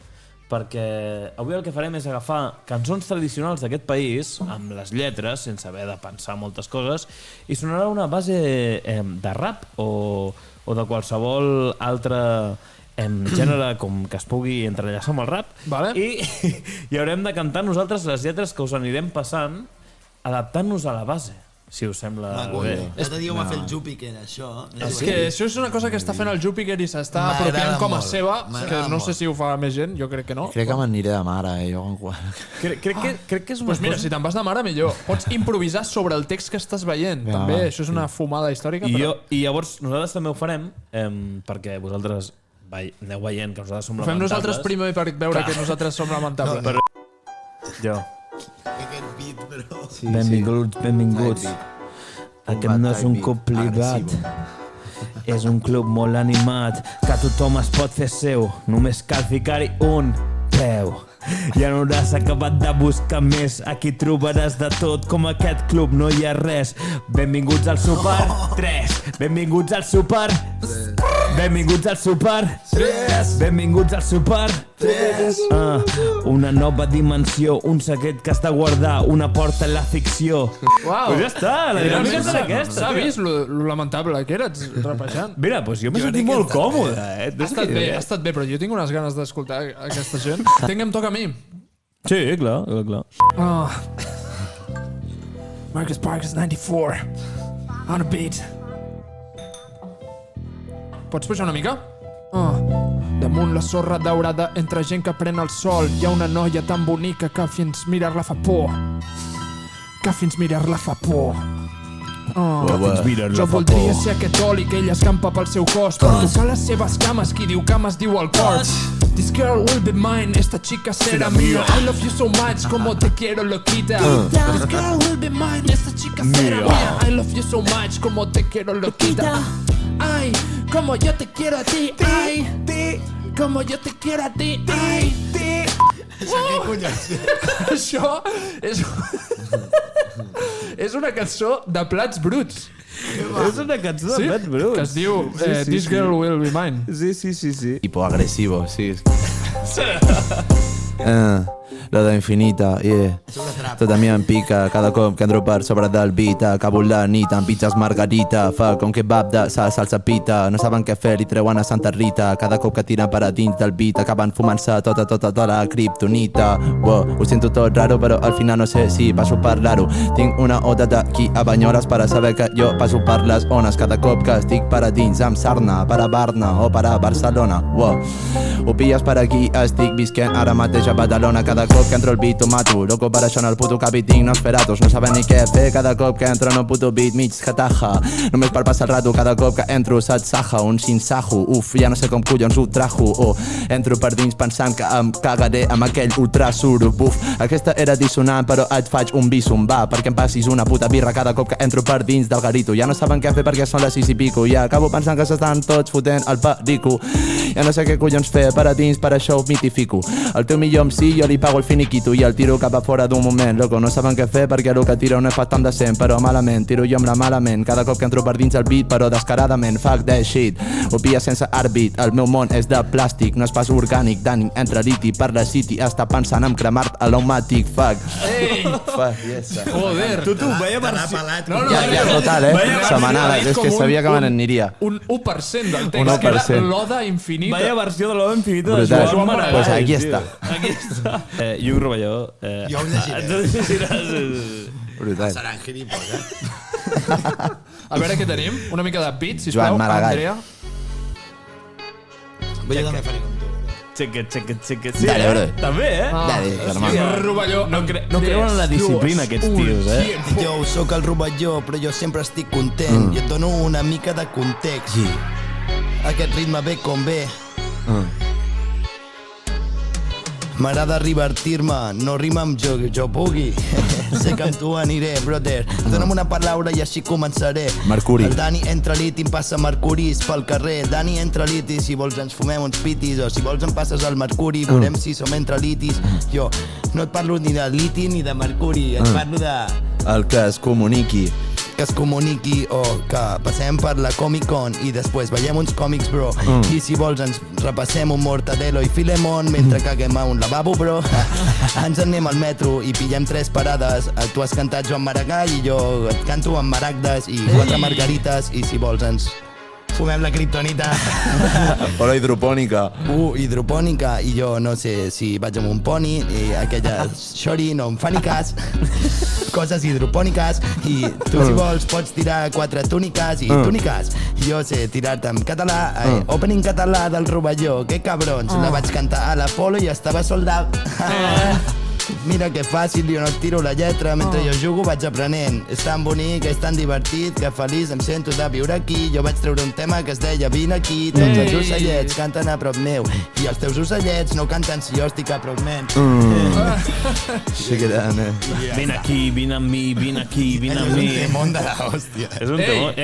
Speaker 2: perquè avui el que farem és agafar cançons tradicionals d'aquest país, amb les lletres, sense haver de pensar moltes coses, i sonarà una base de rap o de qualsevol altre gènere com que es pugui entrellaçar amb el rap,
Speaker 1: vale.
Speaker 2: i haurem de cantar nosaltres les lletres que us anirem passant adaptant-nos a la base, si us sembla bé.
Speaker 7: L'altre dia ho va fer el Júpiker, això.
Speaker 1: És que això és una cosa que està fent el Júpiker i s'està apropiant com a seva, que no sé si ho fa més gent, jo crec que no.
Speaker 4: Crec que m'aniré de mare, jo.
Speaker 2: Crec que és una
Speaker 1: cosa... Mira, si te'n vas de mare, millor. Pots improvisar sobre el text que estàs veient. També, això és una fumada històrica.
Speaker 2: I llavors nosaltres també ho farem, perquè vosaltres aneu veient que nosaltres som lamentables.
Speaker 1: Ho fem nosaltres primer per veure que nosaltres som lamentables.
Speaker 2: Jo.
Speaker 7: Aquest beat, però...
Speaker 2: Benvinguts. Aquest no és un club privat. És un club molt animat, que tothom es pot fer seu. Només cal ficar-hi un peu. Ja no hauràs acabat de buscar més. Aquí trobaràs de tot, com aquest club no hi ha res. Benvinguts al sopar 3. Benvinguts al sopar 3. Benvinguts al sopar 3. Una nova dimensió, un secret que has de guardar, una porta a la ficció.
Speaker 1: Uau.
Speaker 2: Pues ja està, la dinàmica és aquesta.
Speaker 1: S'ha vist lo lamentable que eres rapejant.
Speaker 2: Mira, pues jo m'he sentit molt còmode.
Speaker 1: Ha estat bé, però jo tinc unes ganes d'escoltar aquesta gent. Tinc que em toca a mi.
Speaker 2: Sí, clar.
Speaker 1: Marcus Parks 94 on a beat. Pots pujar una mica? Damunt la sorra daurada, entre gent que pren el sol, hi ha una noia tan bonica que fins mirar-la fa por. Jo voldria ser aquest oli que ella escampa pel seu cos, per tocar les seves cames, qui diu cames diu el cor. This girl will be mine, esta chica será mía. I love you so much, como te quiero loquita. This girl will be mine, esta chica será mía. I love you so much, como te quiero loquita. Ay, como yo te quiero a ti. Ay, como yo te quiero a ti. Ay, això és una cançó de Plats Bruts.
Speaker 2: És una cançó de Plats Bruts.
Speaker 1: Que es diu This Girl Will Be Mine.
Speaker 2: Sí.
Speaker 4: Tipo agresivo, sí. La d'infinita, yeah. Tot a mi em pica cada cop que entro per sobre del beat. Acabo la nit amb pizzas margarita, fa com kebab de salsa pita. No saben què fer i treuen a Santa Rita. Cada cop que tiren per a dins del beat acaben fumant-se tota la kriptonita. Ho sento tot raro, però al final no sé si passo per raro. Tinc una oda d'aquí a Banyoles per a saber que jo passo per les ones. Cada cop que estic per a dins amb sarna, per a Barna o per a Barcelona. Ho pilles per aquí, estic visquent ara mateix a Badalona. Cada cop que entro el beat ho mato, loco per això en el puto capi tinc Nosferatus. No saben ni què fer cada cop que entro en un puto beat mig jataja. Només per passar el rato cada cop que entro s'atsaja un sinsajo. Ja no sé com collons ho trajo. Entro per dins pensant que em cagaré amb aquell ultrasuro. Aquesta era dissonant però et faig un bisum, va, perquè em passis una puta birra cada cop que entro per dins del garito. Ja no saben què fer perquè són les 6 i pico. Ja acabo pensant que s'estan tots fotent el perico. Ja no sé què collons fer per a dins, per això ho mitifico. El teu millor amb sí, jo li pago el finiquito i el tiro cap a fora d'un moment. Loco, no saben què fer perquè el que tiro no és pas tan decent, però malament, tiro jo amb la malament. Cada cop que entro per dins el beat, però descaradament. Fuck that shit, ho pilla sense àrbit. El meu món és de plàstic, no és pas orgànic. Dani entra liti per la city, està pensant en cremar-te a l'aumàtic. Fuck.
Speaker 1: Ei!
Speaker 4: Fuck, yes.
Speaker 1: Joder.
Speaker 2: Tu, veia versió...
Speaker 4: Ja, total, setmanades, és que sabia que me n'aniria.
Speaker 1: Un 1% del text, que era l'oda infinita.
Speaker 2: Vaya versió de l'oda infinita de
Speaker 4: Brutal.
Speaker 2: Joan Maragall.
Speaker 4: Pues aquí està.
Speaker 2: Aquí està. Lluc Rovelló.
Speaker 7: Jo ho llegiré.
Speaker 4: Brutal.
Speaker 7: Seran gilipolles,
Speaker 1: A veure què tenim. Una mica de beat, sisplau.
Speaker 4: Joan Maragall.
Speaker 1: Andrea.
Speaker 7: Jo també faré com tu.
Speaker 2: Cheque. Sí,
Speaker 4: Dale, bro.
Speaker 2: També,
Speaker 4: Dale, germà.
Speaker 1: Rovelló.
Speaker 2: No creuen en la disciplina, aquests tios,
Speaker 7: Jo sóc el Rovelló, però jo sempre estic content i et dono una mica de context.
Speaker 4: Sí.
Speaker 7: Aquest ritme ve com ve. M'agrada divertir-me, no rima amb jo pugui. Sé que amb tu aniré, brother. Dóna'm una paraula i així començaré.
Speaker 4: Mercuri.
Speaker 7: El Dani entra al lit i em passa mercuris pel carrer. Dani entra al lit i si vols ens fumem uns pitis, o si vols em passes el mercuri, veurem si som entre litis. Jo no et parlo ni de liti ni de mercuri, et parlo de...
Speaker 4: El que es comuniqui.
Speaker 7: Que es comuniqui o que passem per la Comic-Con i després veiem uns còmics, bro. I si vols ens repassem un Mortadelo i Filemón mentre caguem a un lavabo, bro. Ens anem al metro i pillem 3 parades. Tu has cantat Joan Maragall i jo et canto amb maragdes i 4 margarites i si vols ens fumem la kriptonita.
Speaker 4: Però hidropònica.
Speaker 7: Hidropònica i jo no sé si vaig amb un poni i aquella xori no em fa ni cas. Coses hidropòniques i tu si vols pots tirar 4 túniques i túniques. Jo sé tirar-te en català, opening català del Rovelló, que cabrons. La vaig cantar a l'Apolo i estava soldat. Mira que fàcil, jo no et tiro la lletra. Mentre jo jugo vaig aprenent. És tan bonic, és tan divertit, que feliç em sento de viure aquí. Jo vaig treure un tema que es deia vine aquí. Tots els ocellets canten a prop meu i els teus ocellets no canten si jo estic a prop meu.
Speaker 4: Sí que dan,
Speaker 2: Vine aquí, vine amb mi, vine aquí, vine amb mi.
Speaker 7: És un temón de l'hòstia.
Speaker 2: És un temón.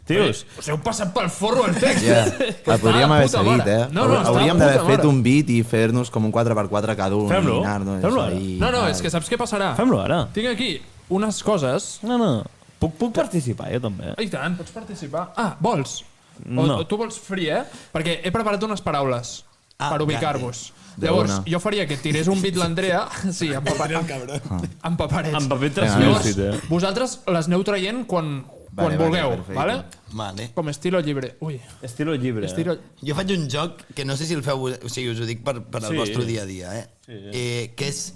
Speaker 2: Tios.
Speaker 1: Us heu passat pel forro el text.
Speaker 4: El podríem haver seguit, Hauríem d'haver fet un beat i fer-nos com un 4x4 cada un.
Speaker 2: Fem-lo ara.
Speaker 1: No, és que saps què passarà?
Speaker 2: Fem-lo ara.
Speaker 1: Tinc aquí unes coses.
Speaker 2: No. Puc participar, jo també.
Speaker 1: I tant, pots participar. Vols?
Speaker 2: No.
Speaker 1: Tu vols free, Perquè he preparat unes paraules per ubicar-vos. Llavors, jo faria que tirés un beat l'Andrea. Sí, amb paperets.
Speaker 2: Amb paper
Speaker 1: Llavors,
Speaker 2: translúcid,
Speaker 1: vosaltres les aneu traient quan vulgueu, vale?
Speaker 7: Vale.
Speaker 1: Com estilo llibre. Ui.
Speaker 2: Estilo llibre.
Speaker 7: Jo faig un joc que no sé si el feu, o sigui, us ho dic per al vostre dia a dia, que és,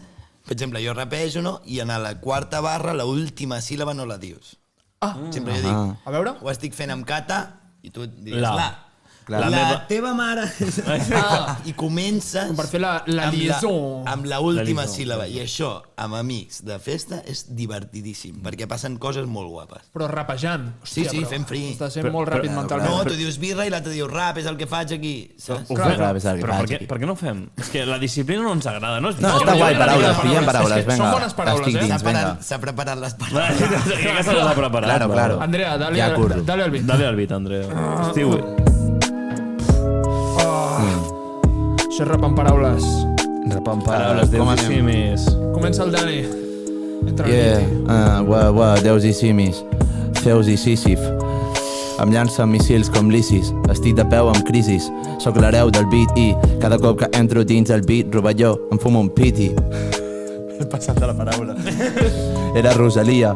Speaker 7: per exemple, jo rapejo, no? I en la quarta barra, l'última síl·laba no la dius. Sempre jo dic,
Speaker 1: A veure?
Speaker 7: ho estic fent amb Cata, i tu dius la.
Speaker 2: La
Speaker 7: teva mare... I comences...
Speaker 1: Per fer la liaison.
Speaker 7: Amb l'última síl·laba. I això, amb amics de festa, és divertidíssim, perquè passen coses molt guapes.
Speaker 1: Però rapejant.
Speaker 7: Sí, fent free.
Speaker 1: Està sent molt ràpid mentalment.
Speaker 7: No, tu dius birra i l'altre diu rap, és el que faig aquí.
Speaker 2: Però per què no ho fem? És que la disciplina no ens agrada, no?
Speaker 4: No, està guai, paraules, pillem paraules, vinga.
Speaker 1: Són bones paraules,
Speaker 4: Estic dins, vinga.
Speaker 7: S'ha preparat les paraules.
Speaker 2: Ja se les ha preparat.
Speaker 4: Claro.
Speaker 1: Andrea, dale al beat.
Speaker 2: Dale al beat, Andrea. Estiu.
Speaker 1: Això és rap amb paraules.
Speaker 2: Paraules déus-i-simis.
Speaker 1: Comença el Dani.
Speaker 4: Déus i simis, Zeus i Sísif. Em llancen missils com l'Isis. Estic de peu amb crisis. Soc l'hereu del beat i cada cop que entro dins el beat Rovelló em fumo un piti. He passat de la paraula. Era Rosalia,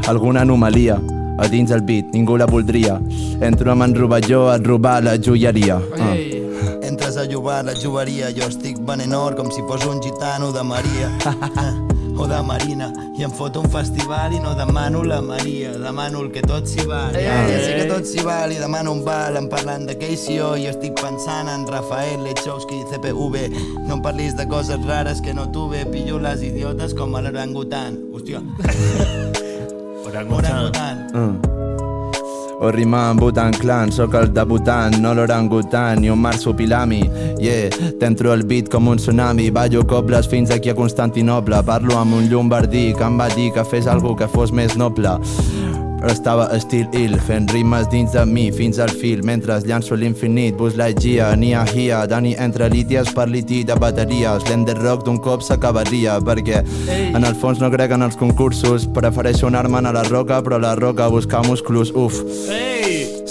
Speaker 4: alguna anomalia. A dins el beat, ningú la voldria. Entro amb en Rovelló a robar la joieria.
Speaker 7: Entres a llobar la joieria, jo estic venent or com si fos un gitano de Maria o de Marina, i em foto un festival i no demano la Maria, demano el que tot s'hi val. Ja sé que tot s'hi val i demano un val. Em parlant de KCO i jo estic pensant en Rafael Lechowski, CPV. No em parlis de coses rares que no tuve, pillo les idiotes com a l'orangutan. Hòstia. Orangutan.
Speaker 4: O rimar amb Butan Clan, sóc el debutant, no l'orangutan ni un marsupilami. T'entro el beat com un tsunami, ballo cobles fins aquí a Constantinoble. Parlo amb un llombardí que em va dir que fes algo que fos més noble. Estava estil ill, fent rimes dins de mi fins al fil, mentre llanço l'infinit. Buzz Lightyear, Nia Hia, Dani entre líties per liti de bateries. L'ender rock d'un cop s'acabaria, perquè en el fons no crec en els concursos. Prefereixo anar-me'n a la roca, però a la roca buscar musclos, uf.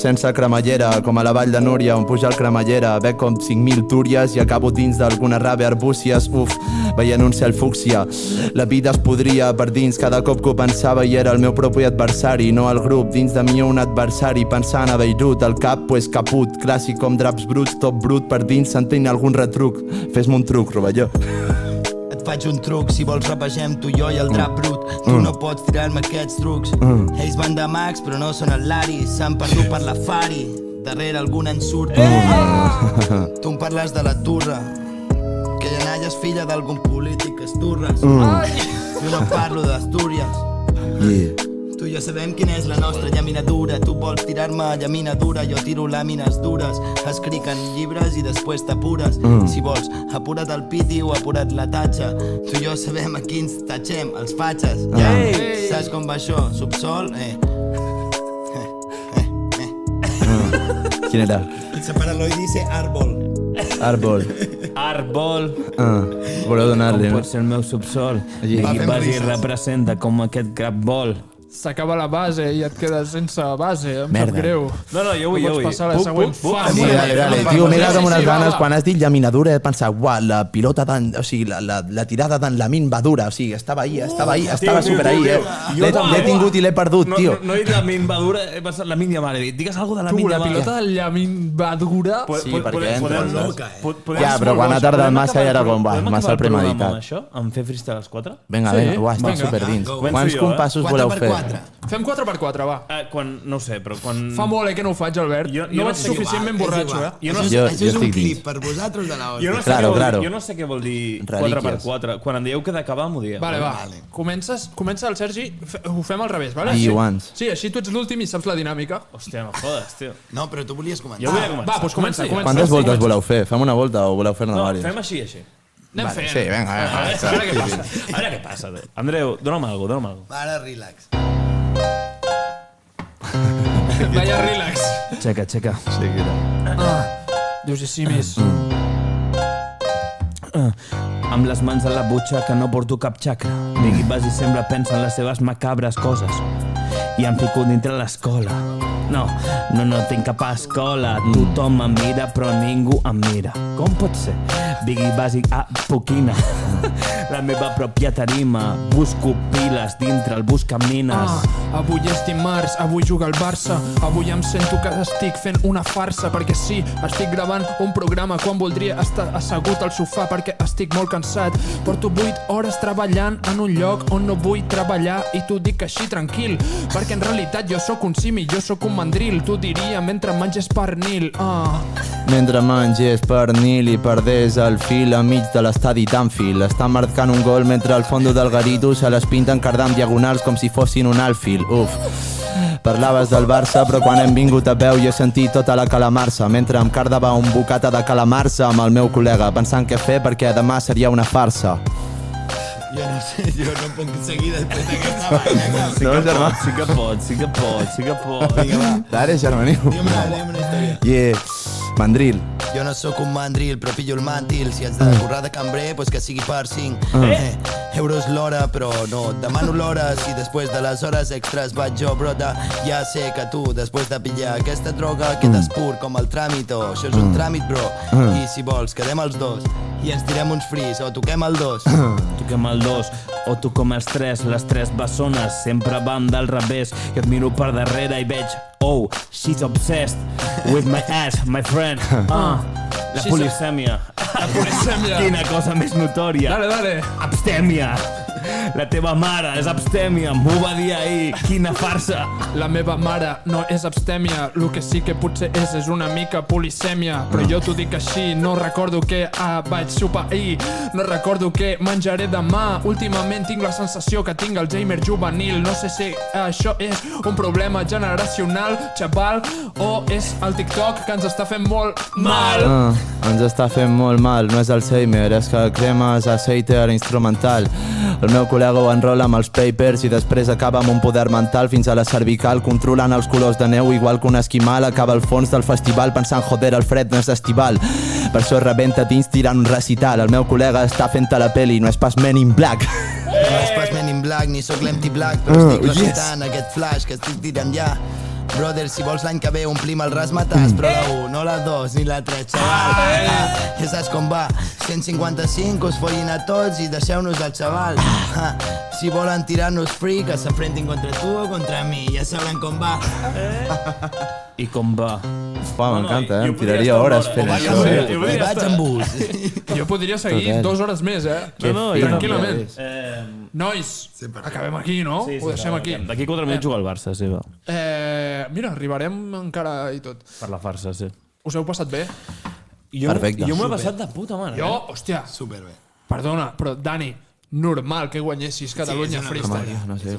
Speaker 4: Sense cremallera, com a la vall de Núria, on puja el cremallera. Bec com 5.000 túries i acabo dins d'alguna rave arbúcies, uf, veient un cel fúcsia. La vida es podria per dins cada cop que ho pensava i era el meu propi adversari, no el grup, dins de mi un adversari. Pensant a Beirut, el cap, pues caput, clàssic com draps bruts, tot brut per dins, sentint algun retruc. Fes-me un truc, Rovelló.
Speaker 7: Et faig un truc, si vols rapegem tu i jo i el drap brut. Tu no pots tirar-me aquests trucs. Ells van de mags però no són el Lari, s'han perdut per la Fari, darrere algun en surt. Tu em parles de la turra, que Yanaya és filla d'algun polític que esturres. Jo no parlo d'Astúries. Tu i jo sabem quina és la nostra llaminadura. Tu vols tirar-me llamina dura, jo tiro làmines dures. Escric en llibres i després t'apures. Si vols, apura't el piti o apura't la tatxa. Tu i jo sabem a quins tatxem, els fatxes. Saps com va això? Subsol?
Speaker 4: Quin era?
Speaker 7: Separa-lo i dice árbol.
Speaker 4: Árbol.
Speaker 2: Arbol.
Speaker 4: Voleu donar-li,
Speaker 2: Com
Speaker 4: no?
Speaker 2: pot ser el meu subsol?
Speaker 4: Allí.
Speaker 2: Biggie Basi representa com aquest grab ball.
Speaker 1: S'acaba la base i et quedes sense base, em sap
Speaker 4: Merda.
Speaker 1: greu.
Speaker 2: No, jo vull,
Speaker 1: No pots passar a la següent fase.
Speaker 4: Dale. Tio, m'he quedat amb unes ganes.
Speaker 1: va.
Speaker 4: Quan has dit llaminadura he pensat, uah, la pilota tan... O sigui, la tirada tan Lamin va dura. O sigui, estava super ahí, L'he tingut i l'he perdut, tio.
Speaker 2: No he dit la min va dura, he pensat la min Yamal. Digues alguna cosa de la
Speaker 1: Tu,
Speaker 2: min
Speaker 1: la
Speaker 2: Yamal.
Speaker 1: pilota del Llamin va dura...
Speaker 4: Sí, perquè entra,
Speaker 2: Podem-
Speaker 4: Ja, però quan ha tardat massa ja era com, va,
Speaker 2: podem
Speaker 4: massa
Speaker 2: acabar el programa
Speaker 4: premeditat.
Speaker 2: amb això? Amb fer freestyle a les 4?
Speaker 4: Vinga,
Speaker 1: Sí.
Speaker 4: uah, estic
Speaker 1: Vinga.
Speaker 4: superdins.
Speaker 2: Començo
Speaker 4: Quants
Speaker 2: jo,
Speaker 4: compassos
Speaker 7: 4
Speaker 4: voleu
Speaker 7: per
Speaker 4: fer?
Speaker 7: 4.
Speaker 1: Fem 4x4, va.
Speaker 2: No ho sé, però quan...
Speaker 1: Fa molt que no ho faig, Albert.
Speaker 2: Jo
Speaker 1: no
Speaker 2: no
Speaker 1: vaig
Speaker 2: sé què-
Speaker 1: suficientment borratxo, eh?
Speaker 7: Això
Speaker 4: Jo
Speaker 7: és un
Speaker 4: estic
Speaker 7: clip
Speaker 4: dins.
Speaker 7: per vosaltres de la
Speaker 2: Jo
Speaker 7: hòstia.
Speaker 2: no sé,
Speaker 4: Claro,
Speaker 2: què vol,
Speaker 4: claro.
Speaker 2: jo no sé què vol dir
Speaker 4: Relíquies.
Speaker 2: 4x4. Quan em dieu que d'acabar, m'ho dieu.
Speaker 1: Vale, va. Comença el Sergi, ho fem al revés, vale?
Speaker 4: I once.
Speaker 1: Sí, així tu ets l'últim i saps la dinàmica.
Speaker 2: Hòstia, no fodes, tio.
Speaker 7: No, però tu volies començar.
Speaker 2: Jo volia començar.
Speaker 1: Va, doncs comença.
Speaker 4: Quantes voltes voleu fer? Fem una volta o voleu fer-ne
Speaker 2: No,
Speaker 4: diverses?
Speaker 2: fem així.
Speaker 1: Anem fent.
Speaker 4: Sí, vinga,
Speaker 2: A veure què passa. A veure què passa. Andreu, dona'm alguna cosa,
Speaker 7: Ara, relax.
Speaker 1: Vaya relax.
Speaker 2: Aixeca.
Speaker 1: Dius i simis.
Speaker 2: Amb les mans a la butxaca no porto cap xacra. Biggie Basi sempre pensa en les seves macabres coses. I em fico dintre l'escola. No tinc cap escola. Tothom em mira però ningú em mira. Com pot ser? Biggie Basi a Poquina. La meva pròpia tarima. Busco piles dintre el buscamines.
Speaker 1: Avui és dimarts, avui juga el Barça. Avui em sento que estic fent una farsa. Perquè sí, estic gravant un programa quan voldria estar assegut al sofà perquè estic molt cansat. Porto 8 hores treballant en un lloc on no vull treballar i t'ho dic així tranquil, perquè en realitat jo sóc un simi, jo sóc un mandril. T'ho diria mentre menges pernil.
Speaker 4: Mentre mengés pernil i perdés el fil enmig de l'estadi d'Anfield. Està marcant un gol mentre al fondo del garito se les pinten cardant diagonals com si fossin un alfil. Uf. Parlaves del Barça, però quan hem vingut a peu jo he sentit tota la calamarsa, mentre em cardava un bocata de calamarsa amb el meu col·lega, pensant què fer perquè demà seria una farsa.
Speaker 7: Jo no sé, jo no puc seguir després d'aquesta banya.
Speaker 4: No, germà?
Speaker 2: Sí que pot.
Speaker 7: Vinga, va.
Speaker 4: Dale, germaniu.
Speaker 7: Digue'm una història.
Speaker 4: Yeah. Mandril.
Speaker 7: Jo no sóc un mandril, però pillo el màntil. Si haig de currar de cambrer, pues que sigui per 5 euros l'hora, però no demano l'hora. Si després de les hores extras vaig jo, brota, ja sé que tu, després de pillar aquesta droga, quedes pur com el tràmit. Això és un tràmit, bro. I si vols, quedem els dos i ens tirem uns fris, o toquem el 2.
Speaker 2: Toquem el 2, o tu com els 3, les 3 bessones sempre van del revés. Jo et miro per darrere i veig, oh, she's obsessed with my ass, my friend. La polisèmia.
Speaker 1: La polisèmia.
Speaker 2: Quina cosa més notòria.
Speaker 1: Dale.
Speaker 2: Abstèmia. La teva mare és abstèmia, m'ho va dir ahir, quina farsa.
Speaker 1: La meva mare no és abstèmia, el que sí que potser és una mica polisèmia. Però jo t'ho dic així, no recordo què vaig sopar ahir, no recordo què menjaré demà. Últimament tinc la sensació que tinc Alzheimer juvenil. No sé si això és un problema generacional, xaval, o és el TikTok que ens està fent molt mal.
Speaker 4: Ens està fent molt mal, no és Alzheimer, és que cremes aceite a l'instrumental. El meu col·lega ho enrola amb els papers i després acaba amb un poder mental fins a la cervical, controlant els colors de neu igual que un esquimal. Acaba al fons del festival pensant joder, el fred no és estival. Per això rebenta dins tirant un recital. El meu col·lega està fent-te la peli, no és pas Men in Black.
Speaker 7: No és pas Men in Black ni sóc l'Empty Black, però estic recitant aquest flash que estic tirant ja. Brother, si vols l'any que ve omplim el Razzmatazz, però la 1, no la 2 ni la 3, xaval. Ja saps com va, 155 us follin a tots i deixeu-nos al xaval. Si volen tirar-nos free, que s'enfrentin contra tu o contra mi, ja sabran com va.
Speaker 2: I com va?
Speaker 4: M'encanta, em tiraria hores fent això.
Speaker 7: I vaig amb bus.
Speaker 1: Jo podria seguir 2 hores més, tranquil·lament. Nois, acabem aquí, no? Ho deixem aquí.
Speaker 2: D'aquí 4 minuts juga al Barça, sí, va.
Speaker 1: Mira, arribarem encara i tot.
Speaker 2: Per la farsa, sí.
Speaker 1: Us heu passat bé?
Speaker 4: Perfecte.
Speaker 2: Jo m'ho he passat de puta mare.
Speaker 1: Jo, hòstia,
Speaker 7: Superbé.
Speaker 1: perdona, però Dani, normal que guanyessis Catalunya Freestyle.
Speaker 4: No sé.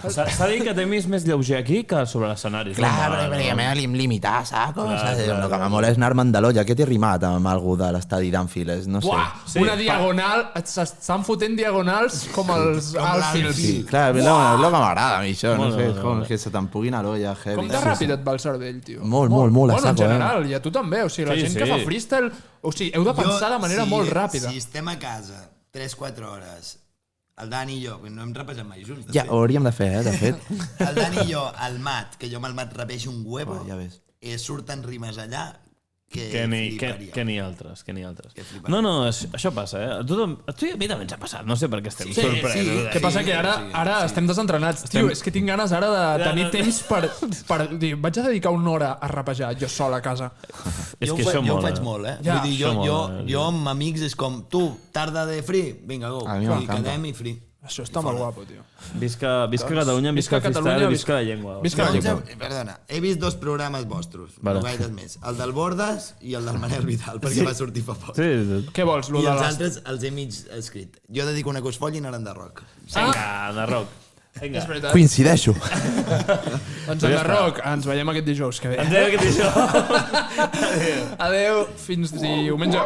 Speaker 2: S'ha dit que t'he vist més lleuger aquí que sobre l'escenari.
Speaker 4: Clar, perquè m'he limitat, saps? El que me mola és anar-me'n de l'olla. Què t'he rimat amb algú de l'estadi d'Anfield? No sé.
Speaker 1: Buah, una diagonal, s'estan fotent diagonals com els Alfields.
Speaker 4: Sí, clar, és el que m'agrada a mi això, no sé, com que se te'n puguin a l'olla, heavy.
Speaker 1: Com de ràpid et va el cervell, tio?
Speaker 4: Molt, a
Speaker 1: Bueno,
Speaker 4: saco,
Speaker 1: en general, i a tu també. O sigui, la gent que fa freestyle... O sigui, heu de pensar de manera molt ràpida.
Speaker 7: Si estem a casa 3-4 hores, el Dani i jo, que no hem rapejat mai junts, de
Speaker 4: Ja,
Speaker 7: fet.
Speaker 4: ho hauríem de fer, de fet.
Speaker 7: El Dani i jo, el mat, que jo amb el mat rapeixo un huevo,
Speaker 4: Ja ves.
Speaker 7: surten rimes allà que fliparia.
Speaker 2: Que ni altres.
Speaker 7: Que fliparia.
Speaker 2: No, això passa, eh? A tu i a mi també ens ha passat. No sé per què estem
Speaker 1: Sí,
Speaker 2: sorpresos.
Speaker 1: que passa que ara estem desentrenats. Tio, és que tinc ganes ara de tenir temps per dir, vaig a dedicar una hora a rapejar jo sol a casa.
Speaker 2: És
Speaker 7: Jo
Speaker 2: que
Speaker 7: ho
Speaker 2: això
Speaker 7: jo ho
Speaker 2: mola.
Speaker 7: faig molt, eh?
Speaker 1: Ja.
Speaker 7: Vull dir,
Speaker 2: Això mola,
Speaker 7: jo amb amics és com, tu, tarda de free, vinga, go.
Speaker 4: A mi
Speaker 7: I
Speaker 4: m'encanta.
Speaker 7: quedem i free.
Speaker 1: Això està molt guapo, tio.
Speaker 2: Visca Catalunya, visca el freestyle i visca la llengua.
Speaker 1: Visca la llengua.
Speaker 7: Perdona, he vist 2 programes vostres,
Speaker 2: Vale.
Speaker 7: no gaires més. El del Bordes i el del Manel Vidal, perquè va sortir fa poc.
Speaker 2: Sí.
Speaker 1: Què vols, lo
Speaker 7: I
Speaker 1: de
Speaker 7: els
Speaker 1: les...
Speaker 7: altres els he mig escrit. Jo dedico una que us follin a l'Enderroc.
Speaker 2: Vinga, de rock. Vinga.
Speaker 1: És veritat.
Speaker 4: Coincideixo.
Speaker 1: Doncs en Roc, ens veiem aquest dijous que ve.
Speaker 2: Ens deia que t'hi
Speaker 1: Adeu, fins diumenge.